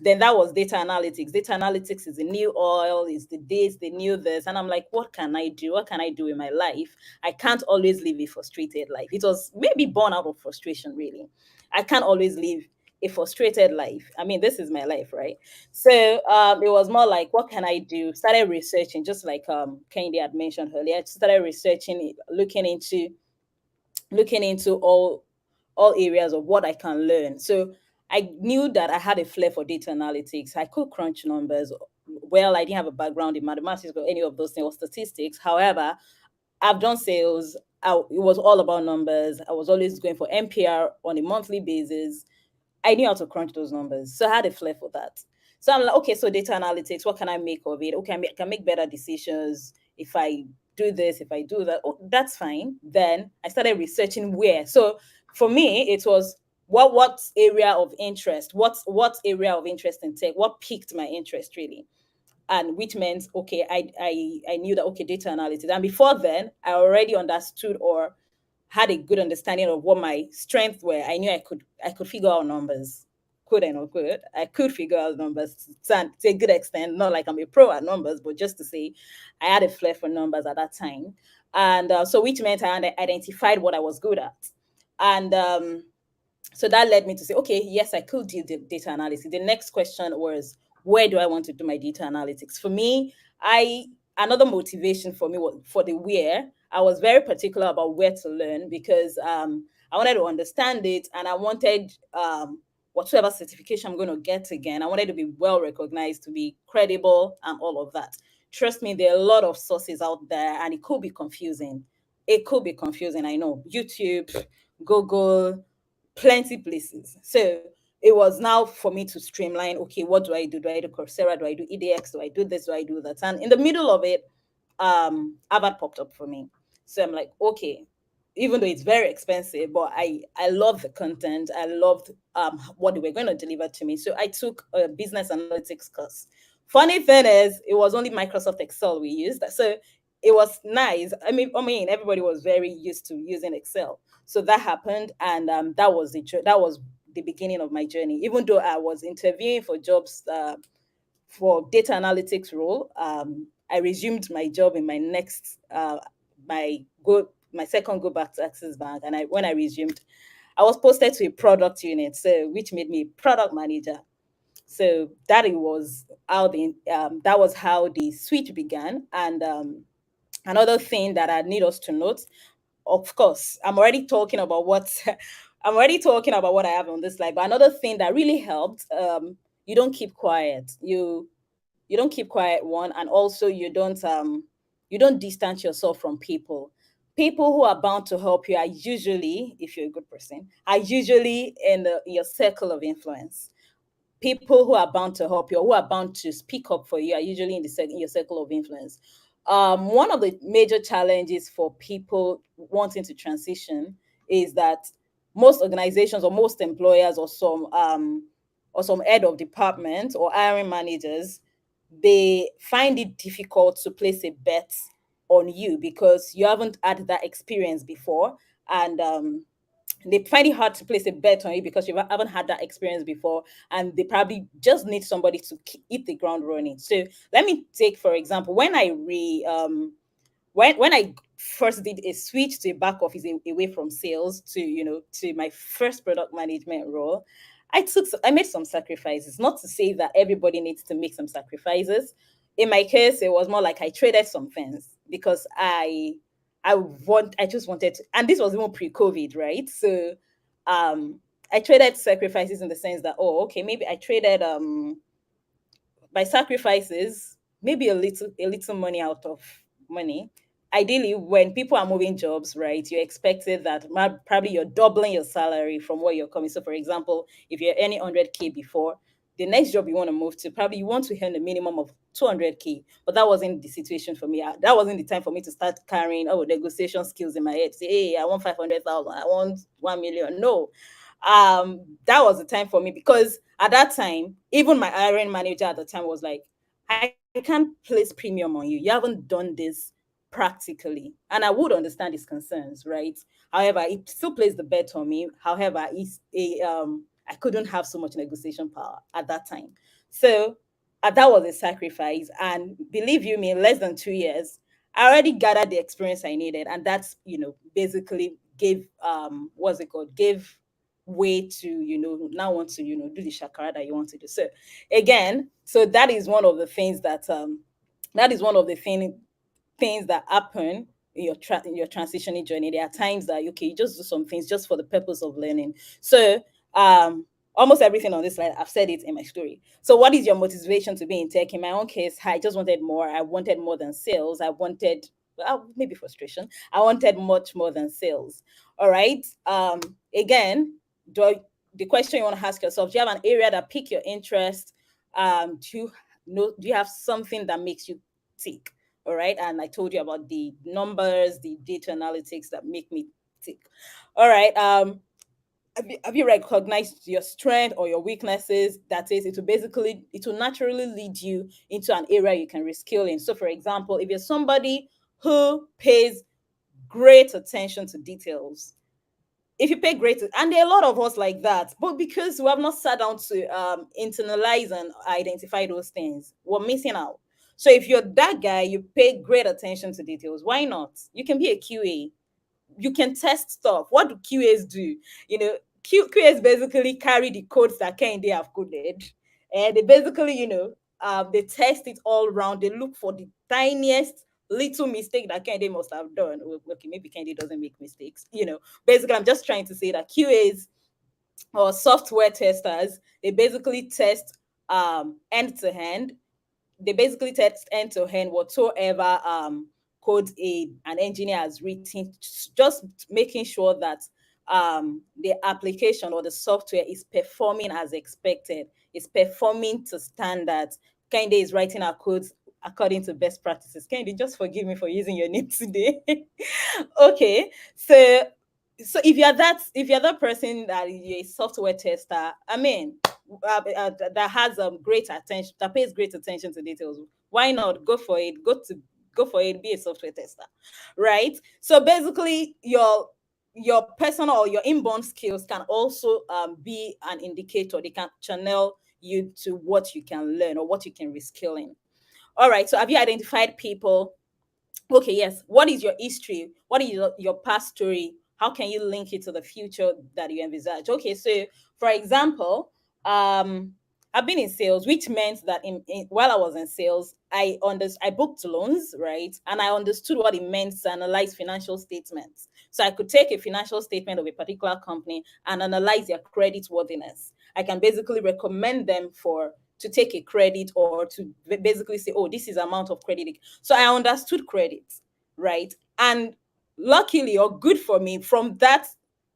Speaker 3: then that was data analytics. Data analytics is the new oil, is the this, the new this. And I'm like, what can I do? What can I do in my life? I can't always live a frustrated life. It was maybe born out of frustration, really. I can't always live a frustrated life. I mean, this is my life, right? So it was more like, what can I do? Started researching, just like Kendi had mentioned earlier. Started researching, looking into all areas of what I can learn. So I knew that I had a flair for data analytics. I could crunch numbers. Well, I didn't have a background in mathematics or any of those things or statistics. However, I've done sales. It was all about numbers. I was always going for MPR on a monthly basis. I knew how to crunch those numbers. So I had a flair for that. So I'm like, okay, so data analytics, what can I make of it? Okay, I can make better decisions if I do this, if I do that. Oh, that's fine. Then I started researching where. So for me, it was what area of interest, what area of interest in tech, what piqued my interest really, and which meant okay, I knew that okay, data analytics. And before then, I already understood or had a good understanding of what my strengths were. I knew I could figure out numbers. Could and not could. I could figure out numbers to a good extent. Not like I'm a pro at numbers, but just to say, I had a flair for numbers at that time, and so which meant I identified what I was good at, and so that led me to say, okay, yes, I could do the data analysis. The next question was, where do I want to do my data analytics? For me, I another motivation for me was for the where. I was very particular about where to learn because I wanted to understand it, and I wanted whatever certification I'm going to get again. I wanted to be well recognized, to be credible, and all of that. Trust me, there are a lot of sources out there, and it could be confusing. It could be confusing. I know YouTube, Google, plenty places. So it was now for me to streamline. Okay, what do I do? Do I do Coursera? Do I do EDX? Do I do this? Do I do that? And in the middle of it, Harvard popped up for me. So I'm like, okay, even though it's very expensive, but I love the content. I loved what they were going to deliver to me. So I took a business analytics course. Funny thing is, it was only Microsoft Excel we used. So it was nice. I mean, everybody was very used to using Excel. So that happened, and that was the beginning of my journey. Even though I was interviewing for jobs for data analytics role, I resumed my job in my next my second go back to Access Bank, and when I resumed, I was posted to a product unit, so which made me product manager. So that was how the switch began. And another thing that I need us to note, of course, I'm already talking about what I have on this slide. But another thing that really helped, you don't keep quiet. You don't keep quiet, one, and also you don't distance yourself from people. People who are bound to help you are usually, if you're a good person, are usually in your circle of influence. People who are bound to help you, or who are bound to speak up for you, are usually in your circle of influence. One of the major challenges for people wanting to transition is that most organizations, or most employers, or some head of department or hiring managers, they find it difficult to place a bet on you because you haven't had that experience before. And they find it hard to place a bet on you because you haven't had that experience before, and they probably just need somebody to hit the ground running. So let me take, for example, when I first did a switch to a back office, away from sales to to my first product management role, I made some sacrifices. Not to say that everybody needs to make some sacrifices. In my case, it was more like I traded some things because I just wanted to, and this was even pre-COVID, right? So um I traded sacrifices in the sense that, oh, okay, maybe I traded by sacrifices, maybe a little money out of money. Ideally, when people are moving jobs, right, you're expected that probably you're doubling your salary from where you're coming. So, for example, if you're earning 100K before, the next job you want to move to, probably you want to earn a minimum of 200K. But that wasn't the situation for me. That wasn't the time for me to start carrying negotiation skills in my head. Say, hey, I want 500,000, I want 1 million. No, that was the time for me, because at that time, even my hiring manager at the time was like, I can't place premium on you. You haven't done this practically. And I would understand his concerns, right? However, he still placed the bet on me. However, I couldn't have so much negotiation power at that time. So that was a sacrifice. And believe you me, in less than 2 years, I already gathered the experience I needed. And that's, basically gave what's it called? Gave way to, now want to, do the shakara that you want to do. So again, so that is one of the things that happen in your transitioning journey. There are times that, okay, you just do some things just for the purpose of learning. So almost everything on this slide, I've said it in my story. So what is your motivation to be in tech? In my own case, I just wanted more. I wanted more than sales. I wanted, well, maybe frustration. I wanted much more than sales. All right. Again, the question you want to ask yourself: do you have an area that pique your interest? Do you have something that makes you tick? All right. And I told you about the numbers, the data analytics that make me tick. All right. Have you recognized your strength or your weaknesses? That is, it will naturally lead you into an area you can reskill in. So, for example, if you're somebody who pays great attention to details, if you pay great, and there are a lot of us like that, but because we have not sat down to internalize and identify those things, we're missing out. So if you're that guy, you pay great attention to details, why not? You can be a QA. You can test stuff. What do QAs do? QAs basically carry the codes that Kehinde have coded And they basically, they test it all around. They look for the tiniest little mistake that Kennedy must have done. Okay, maybe Kennedy doesn't make mistakes. Basically, I'm just trying to say that QAs or software testers, they basically test end to end. They basically test end to end whatsoever code an engineer has written, just making sure that the application or the software is performing as expected, is performing to standards. Kende is writing our codes according to best practices. Kende, just forgive me for using your name today. Okay, so if you're that person that is a software tester, I mean, that has great attention, that pays great attention to details, why not go for it? Go for it, be a software tester, right? So basically, your personal or your inborn skills can also be an indicator. They can channel you to what you can learn or what you can reskill in. All right, so have you identified people? Okay, yes. What is your history? What is your past story? How can you link it to the future that you envisage? Okay, so for example, I've been in sales, which meant that while I was in sales, I booked loans, right? And I understood what it meant to analyze financial statements. So I could take a financial statement of a particular company and analyze their credit worthiness. I can basically recommend them to take a credit, or to basically say, oh, this is amount of credit. So I understood credit, right? And luckily, or good for me, from that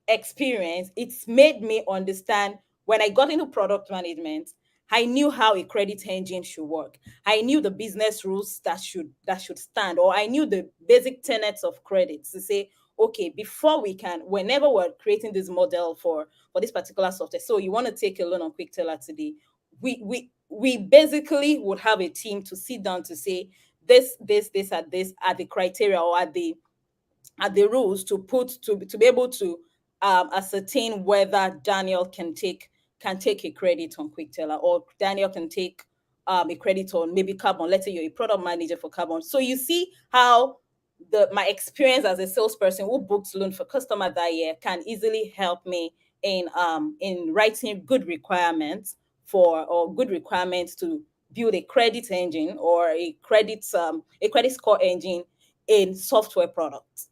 Speaker 3: experience, it's made me understand. When I got into product management, I knew how a credit engine should work. I knew the business rules that should stand, or I knew the basic tenets of credit to say, okay, before we can, whenever we're creating this model for this particular software, so you want to take a loan on QuickTeller today, we basically would have a team to sit down to say, this are the criteria, or are the rules to be able to ascertain whether Daniel can take a credit on QuickTeller, or Daniel can take a credit on maybe Carbon. Let's say you're a product manager for Carbon. So you see how my experience as a salesperson who booked loan for customer that year can easily help me in writing good requirements or good requirements to build a credit engine, or a credit score engine in software products.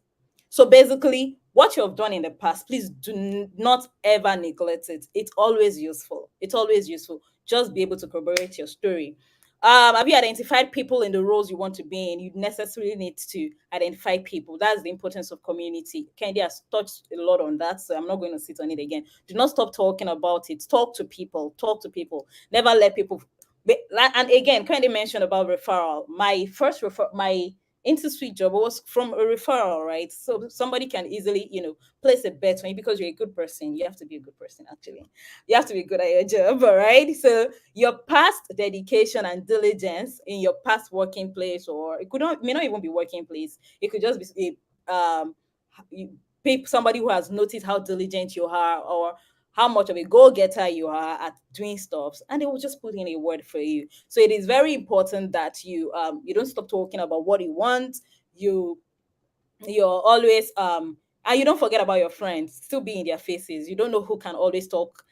Speaker 3: So basically, what you have done in the past, please do not ever neglect it. It's always useful. It's always useful. Just be able to corroborate your story. Have you identified people in the roles you want to be in? You necessarily need to identify people. That's the importance of community. Candy has touched a lot on that, so I'm not going to sit on it again. Do not stop talking about it. Talk to people. Talk to people. Never let people. And again, Candy mentioned about referral. My industry job was from a referral, right? So somebody can easily, place a bet on you because you're a good person. You have to be a good person, actually. You have to be good at your job, all right? So your past dedication and diligence in your past working place, or may not even be working place. It could just be you pay somebody who has noticed how diligent you are, or how much of a go-getter you are at doing stuff, and they will just put in a word for you. So it is very important that you don't stop talking about what you want. You're always and you don't forget about your friends. Still be in their faces. You don't know who can always talk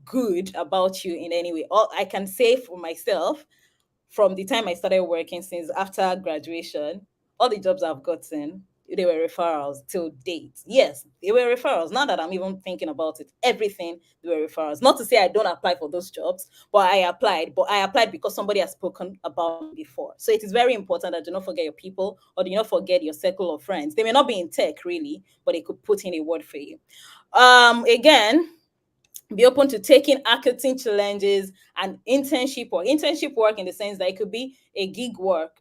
Speaker 3: good about you in any way. All I can say for myself, from the time I started working since after graduation, all the jobs I've gotten, they were referrals till date. Yes, they were referrals. Now that I'm even thinking about it, everything, they were referrals. Not to say I don't apply for those jobs, but I applied because somebody has spoken about me before. So it is very important that do not forget your people, or do not forget your circle of friends. They may not be in tech really, but they could put in a word for you. Again, be open to taking marketing challenges and internship work, in the sense that it could be a gig work,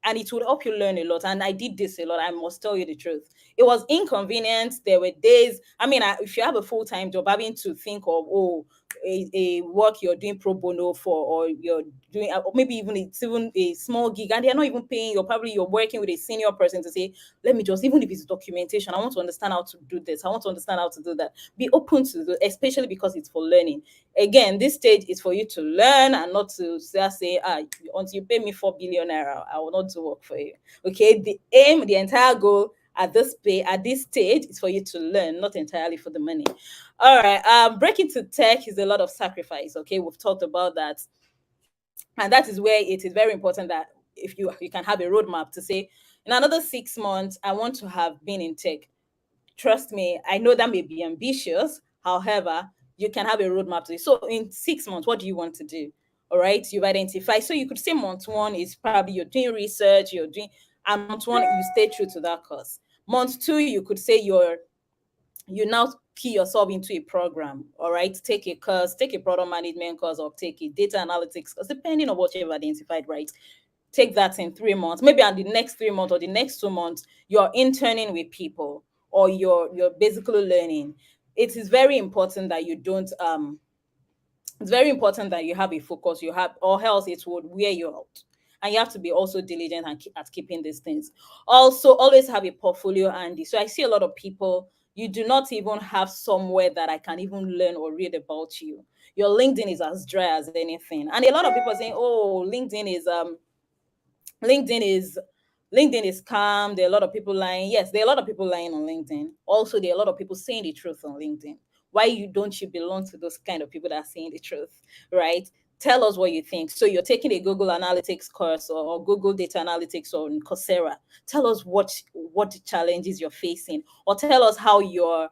Speaker 3: and it would help you learn a lot. And I did this a lot. I must tell you the truth. It was inconvenient. There were days. I mean, if you have a full-time job, having to think of, a work you're doing pro bono for, or you're doing, or maybe it's even a small gig, and they're not even paying. You're working with a senior person to say, let me just, even if it's documentation, I want to understand how to do this. I want to understand how to do that. Be open to do, especially because it's for learning. Again, this stage is for you to learn, and not to say, until you pay me 4 billion naira, I will not do work for you. Okay, the entire goal at this stage is for you to learn, not entirely for the money. All right. Breaking to tech is a lot of sacrifice. Okay, we've talked about that, and that is where it is very important that if you can have a roadmap to say, in another 6 months, I want to have been in tech. Trust me, I know that may be ambitious. However, you can have a roadmap to it. So in 6 months, what do you want to do? All right, you've identified. So you could say month one is probably you're doing research, you're doing, and month one you stay true to that course. Month two, you could say you now key yourself into a program. All right, take a course, take a product management course, or take a data analytics course, depending on what you've identified, right? Take that in 3 months, maybe, and the next 3 months or the next 2 months you're interning with people, or you're basically learning. It is very important that you don't it's very important that you have a focus, you have, or else it would wear you out. And you have to be also diligent and at keeping these things. Also, always have a portfolio handy. So I see a lot of people, you do not even have somewhere that I can even learn or read about you. Your LinkedIn is as dry as anything. And a lot of people are saying, oh, LinkedIn is LinkedIn is calm. There are a lot of people lying. Yes, there are a lot of people lying on LinkedIn. Also, there are a lot of people saying the truth on LinkedIn. Why you don't you belong to those kind of people that are saying the truth, right? Tell us what you think. So you're taking a Google Analytics course, or Google Data Analytics on Coursera. Tell us what the challenges you're facing, or tell us how your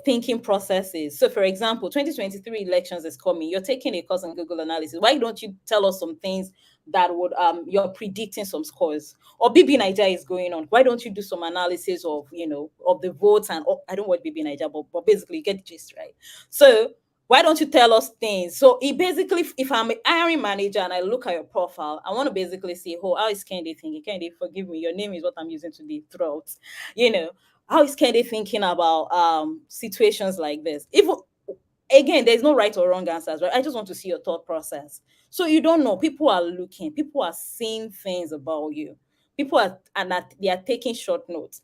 Speaker 3: thinking process is. So, for example, 2023 elections is coming. You're taking a course on Google Analysis. Why don't you tell us some things that would you're predicting some scores? Or BB Niger is going on. Why don't you do some analysis of of the votes, and I don't want BB Niger, but basically you get the gist, right? So why don't you tell us things? So it basically, if I'm a hiring manager and I look at your profile, I want to basically say, oh, how is Candy thinking? Candy, forgive me, your name is what I'm using today throughout. You know, how is Candy thinking about situations like this? Even again, there's no right or wrong answers, right? I just want to see your thought process. So you don't know. People are looking, people are seeing things about you. People are, and that they are taking short notes.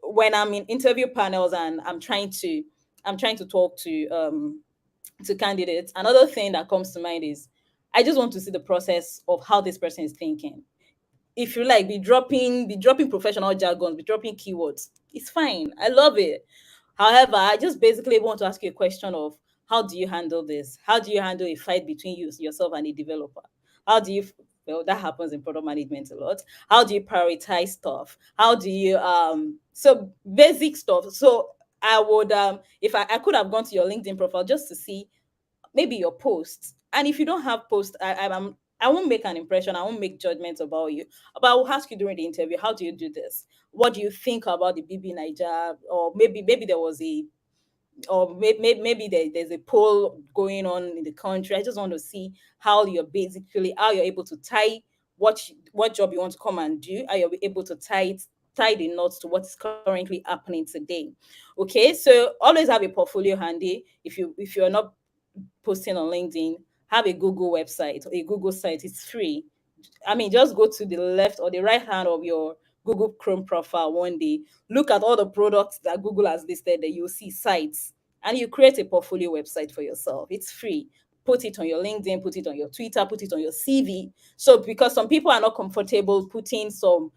Speaker 3: When I'm in interview panels and I'm trying to talk to candidates, another thing that comes to mind is I just want to see the process of how this person is thinking. If you like, be dropping professional jargons, be dropping keywords. It's fine. I love it. However, I just basically want to ask you a question of, how do you handle this? How do you handle a fight between yourself and a developer? How do you, well, that happens in product management a lot. How do you prioritize stuff? How do you so basic stuff. So I would if I could have gone to your LinkedIn profile just to see maybe your posts. And if you don't have posts, I won't make an impression. I won't make judgments about you. But I will ask you during the interview, how do you do this? What do you think about the BB Niger? Or maybe there was a, or maybe there's a poll going on in the country. I just want to see how you're able to tie what job you want to come and do. How you're able to tie the knots to what's currently happening today. Okay, so always have a portfolio handy. If you're not posting on LinkedIn, have a Google website or a Google site. It's free. I mean, just go to the left or the right hand of your Google Chrome profile one day, look at all the products that Google has listed there, you'll see sites, and you create a portfolio website for yourself. It's free. Put it on your LinkedIn, put it on your Twitter, put it on your CV. So, because some people are not comfortable putting some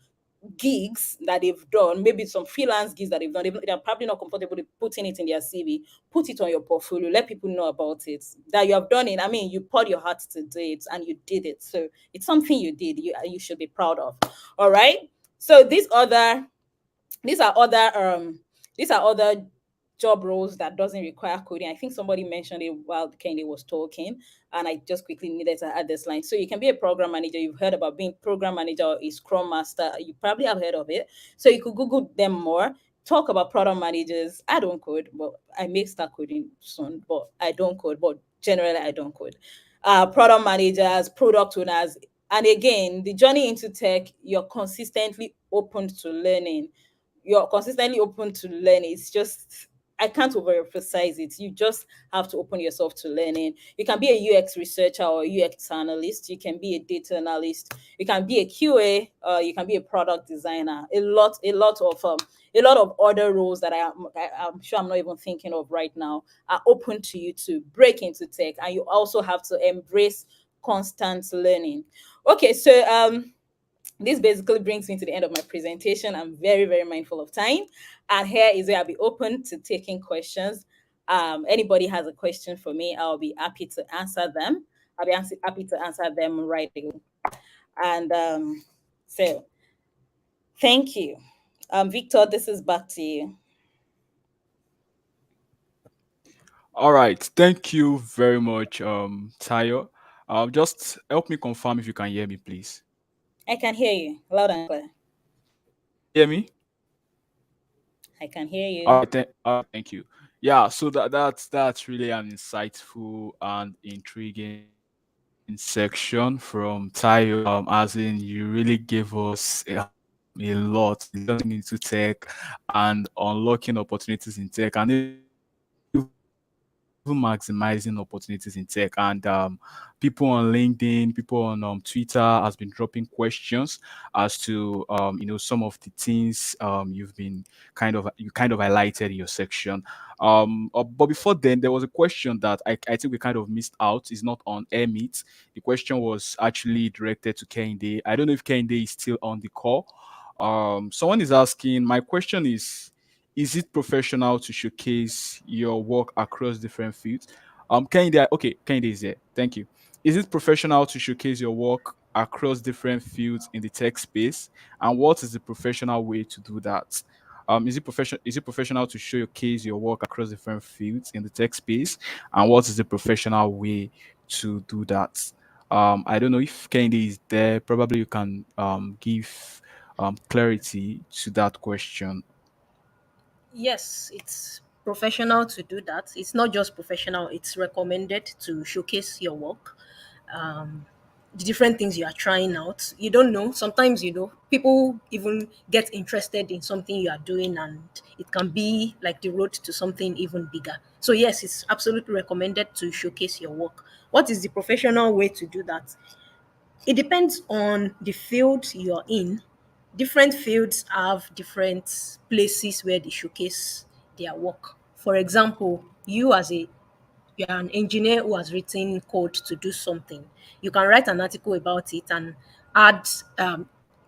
Speaker 3: gigs that they've done, maybe some freelance gigs that they've done, they're probably not comfortable with putting it in their CV. Put it on your portfolio, let people know about it, that you have done it. I mean, you poured your heart to do it and you did it. So it's something you did, you should be proud of. All right. So these are other these are other job roles that doesn't require coding. I think somebody mentioned it while Kenny was talking, and I just quickly needed to add this line. So you can be a program manager. You've heard about being program manager or a scrum master. You probably have heard of it. So you could Google them more. Talk about product managers. I don't code, but I may start coding soon. But I don't code. But generally, I don't code. Product managers, product owners, and again, the journey into tech, you're consistently open to learning. You're consistently open to learn. It's just, I can't overemphasize it. You just have to open yourself to learning. You can be a UX researcher or a UX analyst. You can be a data analyst. You can be a QA. You can be a product designer. A lot of other roles that I'm sure I'm not even thinking of right now are open to you to break into tech, and you also have to embrace constant learning. Okay, so This basically brings me to the end of my presentation. I'm very, very mindful of time. And here is where I'll be open to taking questions. Anybody has a question for me, I'll be happy to answer them. I'll be happy to answer them right away. And so, thank you. Victor, this is back to you.
Speaker 1: All right. Thank you very much, Tayo. Just help me confirm if you can hear me, please.
Speaker 3: I can hear you loud and clear.
Speaker 1: Hear me?
Speaker 3: I can hear
Speaker 1: All
Speaker 3: you.
Speaker 1: right. All right. Thank you. Yeah. So that's really an insightful and intriguing section from Tayo. As in, you really gave us a lot in turning into tech and unlocking opportunities in tech, and even maximizing opportunities in tech. And people on LinkedIn, people on Twitter has been dropping questions as to some of the things you kind of highlighted in your section. But before then, there was a question that I think we kind of missed out. It's not on Airmeet. The question was actually directed to Kehinde. I don't know if Kehinde is still on the call. Someone is asking, my question is it professional to showcase your work across different fields? Kehinde, okay, Kehinde is there. Thank you. Is it professional to showcase your work across different fields in the tech space? And what is the professional way to do that? Is it professional to showcase your work across different fields in the tech space? And what is the professional way to do that? I don't know if Kehinde is there. Probably you can give clarity to that question.
Speaker 2: Yes, it's professional to do that. It's not just professional, it's recommended to showcase your work. The different things you are trying out. You don't know. Sometimes, people even get interested in something you are doing, and it can be like the road to something even bigger. So, yes, it's absolutely recommended to showcase your work. What is the professional way to do that? It depends on the field you're in. Different fields have different places where they showcase their work. For example, you're an engineer who has written code to do something. You can write an article about it and add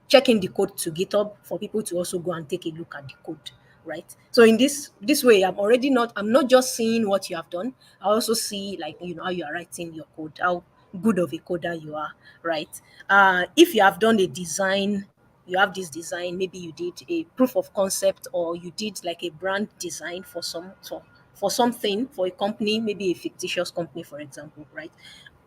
Speaker 2: check in the code to GitHub for people to also go and take a look at the code, right? So in this way, I'm not just seeing what you have done. I also see, like, how you are writing your code, how good of a coder you are, right? If you have done a design, you have this design, maybe you did a proof of concept, or you did like a brand design for something, for a company, maybe a fictitious company, for example, right?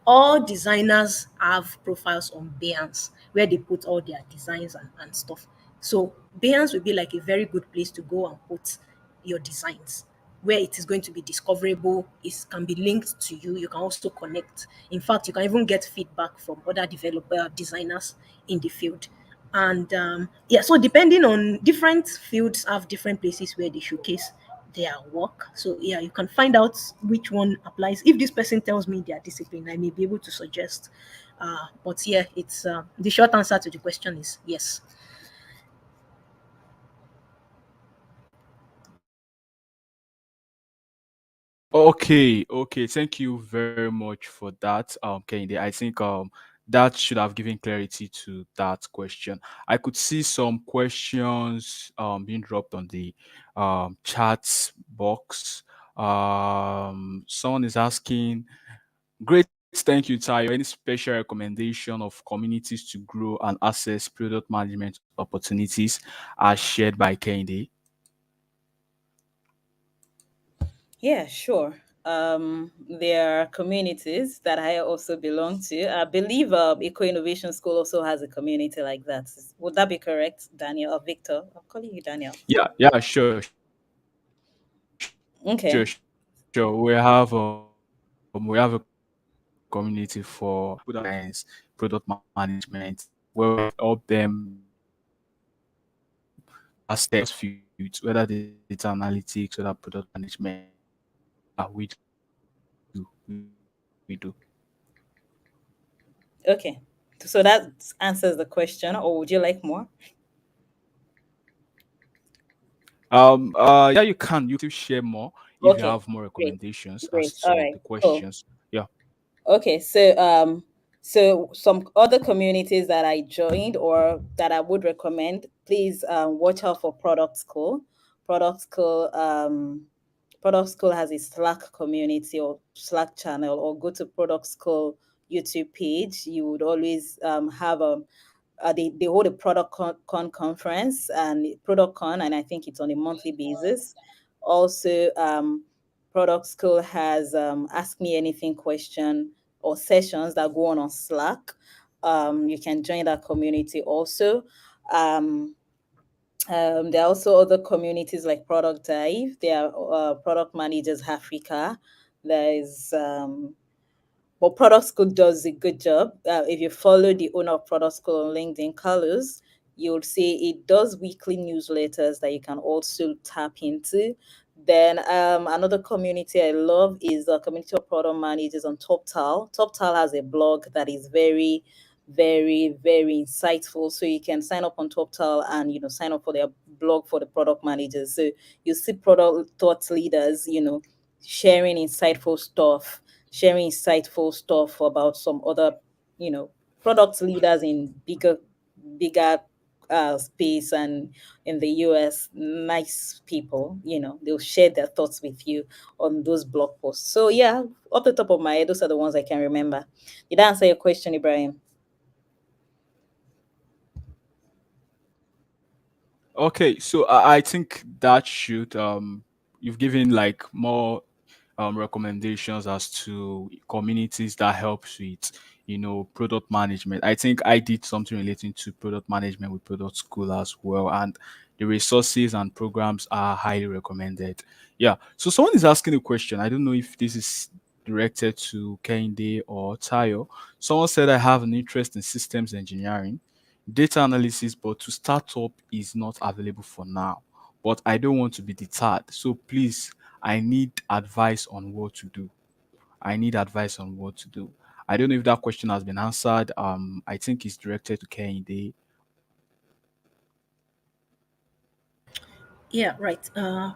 Speaker 2: All designers have profiles on Behance where they put all their designs and stuff. So Behance will be like a very good place to go and put your designs, where it is going to be discoverable. It can be linked to you. You can also connect. In fact, you can even get feedback from other developer designers in the field. And yeah, so depending on, different fields have different places where they showcase their work. So yeah, you can find out which one applies. If this person tells me their discipline, I may be able to suggest. But yeah, it's the short answer to the question is yes.
Speaker 1: Okay. Thank you very much for that, Kehinde. I think that should have given clarity to that question. I could see some questions being dropped on the chat box. Someone is asking, great, thank you, Tayo. Any special recommendation of communities to grow and access product management opportunities as shared by Kehinde?
Speaker 3: Yeah, sure. There are communities that I also belong to. I believe Eco Innovation School also has a community like that. Would that be correct, Daniel or Victor? I'm calling you Daniel.
Speaker 1: Yeah, sure. We have
Speaker 3: Okay.
Speaker 1: a community for people that want to learn product management, where we help them to access fields, whether data analytics, whether product management. Yeah, we do.
Speaker 3: Okay. So that answers the question, or would you like more?
Speaker 1: Yeah, you can still share more if you
Speaker 3: Okay.
Speaker 1: have more
Speaker 3: Great.
Speaker 1: recommendations
Speaker 3: Great.
Speaker 1: as
Speaker 3: All
Speaker 1: to
Speaker 3: right.
Speaker 1: the
Speaker 3: Cool.
Speaker 1: questions. Yeah.
Speaker 3: Okay. So So some other communities that I joined or that I would recommend, please watch out for Product School. Product School Product School has a Slack community or Slack channel, or go to Product School YouTube page. You would always have a they hold a con conference and product con, and I think it's on a monthly basis. Also, Product School has ask me anything question or sessions that go on Slack. You can join that community also. Um, there are also other communities like Product Dive. There are Product Managers Africa. There is but Product School does a good job. If you follow the owner of Product School on LinkedIn, Carlos, you'll see it does weekly newsletters that you can also tap into. Then another community I love is the community of product managers on TopTal. TopTal has a blog that is very, very, very insightful. So you can sign up on TopTal and sign up for their blog for the product managers. So you see product thought leaders, sharing insightful stuff sharing insightful stuff about some other, you know, product leaders in bigger space and in the US, nice people, they'll share their thoughts with you on those blog posts. So yeah, off the top of my head, those are the ones I can remember. Did I answer your question, Ibrahim?
Speaker 1: Okay, so I think that should you've given like more recommendations as to communities that helps with product management. I think I did something relating to product management with product school as well, and the resources and programs are highly recommended. Yeah. So someone is asking a question. I don't know if this is directed to Kende or Tayo. Someone said I have an interest in systems engineering, data analysis, but to start up is not available for now. But I don't want to be deterred. So please, I need advice on what to do. I need advice on what to do. I don't know if that question has been answered. I think it's directed to Kehinde.
Speaker 2: Yeah, right.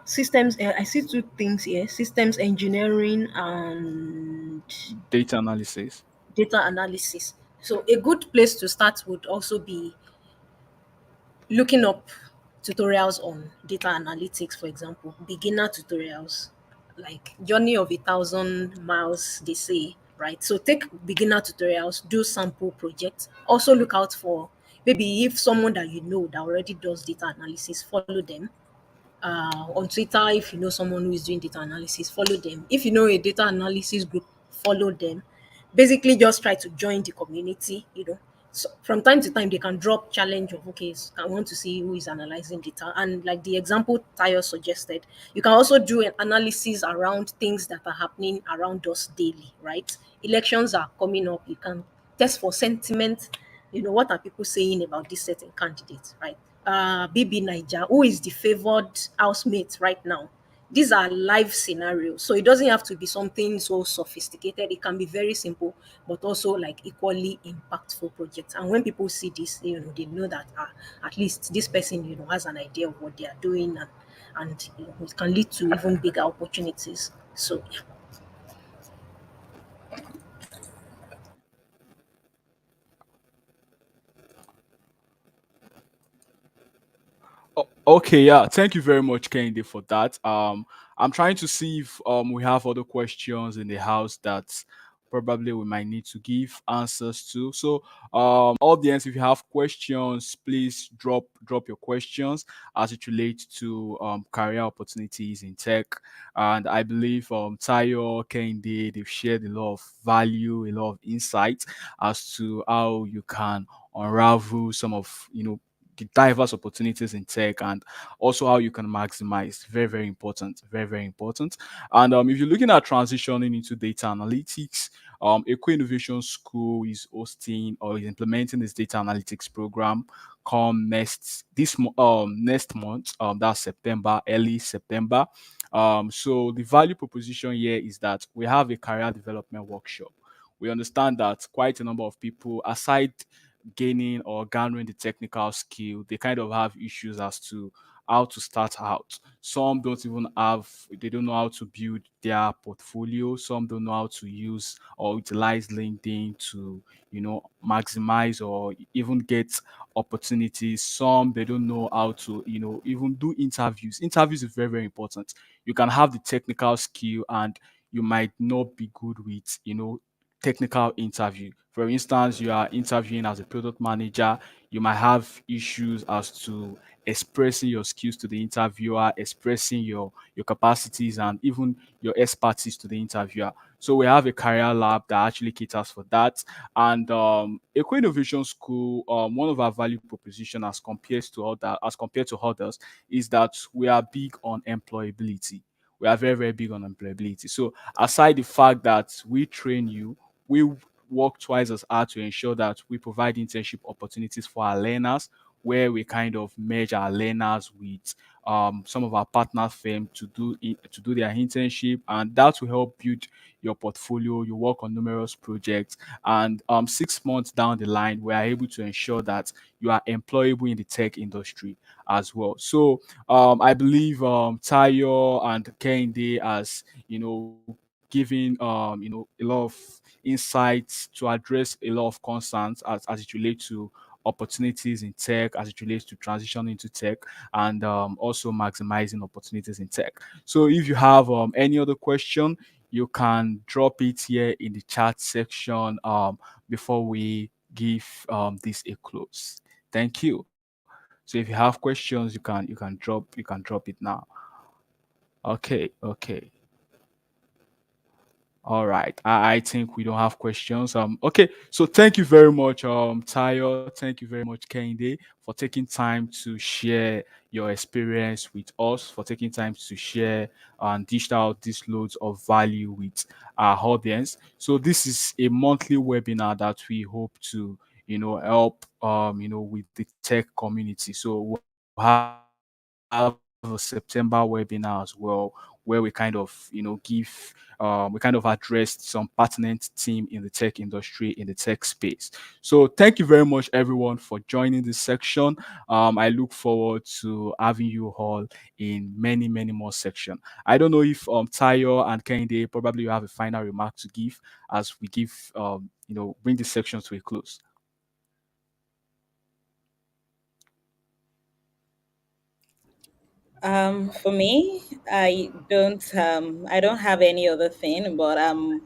Speaker 2: Systems. I see two things here: systems engineering and
Speaker 1: Data analysis.
Speaker 2: data analysis. So a good place to start would also be looking up tutorials on data analytics, for example, beginner tutorials, like journey of 1,000 miles, they say, right? So take beginner tutorials, do sample projects. Also look out for maybe if someone that you know that already does data analysis, follow them on Twitter. If you know someone who is doing data analysis, follow them. If you know a data analysis group, follow them. Basically, just try to join the community. So from time to time, they can drop challenge of, okay, so I want to see who is analyzing data. And like the example Tayo suggested, you can also do an analysis around things that are happening around us daily, right? Elections are coming up. You can test for sentiment. What are people saying about this certain candidate, right? BB Niger, who is the favored housemate right now. These are live scenarios. So it doesn't have to be something so sophisticated. It can be very simple, but also like equally impactful projects. And when people see this, they know that at least this person, has an idea of what they are doing, and it can lead to even bigger opportunities. So yeah.
Speaker 1: Okay, yeah. Thank you very much, Kehinde, for that. I'm trying to see if we have other questions in the house that probably we might need to give answers to. So, audience, if you have questions, please drop your questions as it relates to career opportunities in tech. And I believe Tayo, Kehinde, they've shared a lot of value, a lot of insight as to how you can unravel some of the diverse opportunities in tech, and also how you can maximize. Very, very important. Very, very important. And if you're looking at transitioning into data analytics, Eco Innovation School is hosting or is implementing this data analytics program come next month. That's September, early September. So the value proposition here is that we have a career development workshop. We understand that quite a number of people, aside gaining or garnering the technical skill, they kind of have issues as to how to start out. Some don't even have, they don't know how to build their portfolio. Some don't know how to use or utilize LinkedIn to, maximize or even get opportunities. Some they don't know how to, even do interviews. Interviews is very, very important. You can have the technical skill and you might not be good with, technical interview. For instance, you are interviewing as a product manager, you might have issues as to expressing your skills to the interviewer, expressing your capacities and even your expertise to the interviewer. So we have a career lab that actually caters for that. And Eco Innovation School, one of our value proposition as compared to others, is that we are big on employability. We are very, very big on employability. So aside the fact that we train you, we work twice as hard to ensure that we provide internship opportunities for our learners, where we kind of merge our learners with some of our partner firms to do their internship, and that will help build your portfolio. You work on numerous projects, and 6 months down the line, we are able to ensure that you are employable in the tech industry as well. So I believe Tayo and Kehinde as giving a lot of insights to address a lot of concerns as it relates to opportunities in tech, as it relates to transition into tech, and also maximizing opportunities in tech. So if you have any other question, you can drop it here in the chat section before we give this a close. Thank you. So if you have questions, you can drop it now. Okay. All right. I think we don't have questions. Okay. So thank you very much, Tayo. Thank you very much, Kende, for taking time to share your experience with us, for taking time to share and dish out these loads of value with our audience. So this is a monthly webinar that we hope to, help with the tech community. So we'll have a September webinar as well, where we kind of, we kind of addressed some pertinent team in the tech industry, in the tech space. So thank you very much, everyone, for joining this section. I look forward to having you all in many, many more sections. I don't know if Tayo and Kende, probably you have a final remark to give as we bring this section to a close.
Speaker 3: For me, I don't have any other thing, but I'm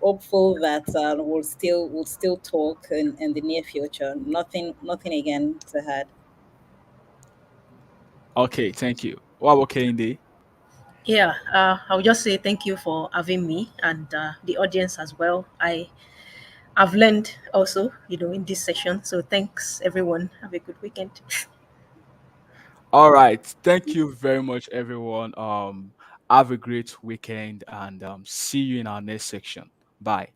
Speaker 3: hopeful that we'll still talk in the near future. Nothing again to add.
Speaker 1: Okay, thank you. What about Kende?
Speaker 2: Yeah, I'll just say thank you for having me and the audience as well. I've learned also, in this session. So thanks, everyone. Have a good weekend.
Speaker 1: All right. Thank you very much, everyone. Have a great weekend and see you in our next section. Bye.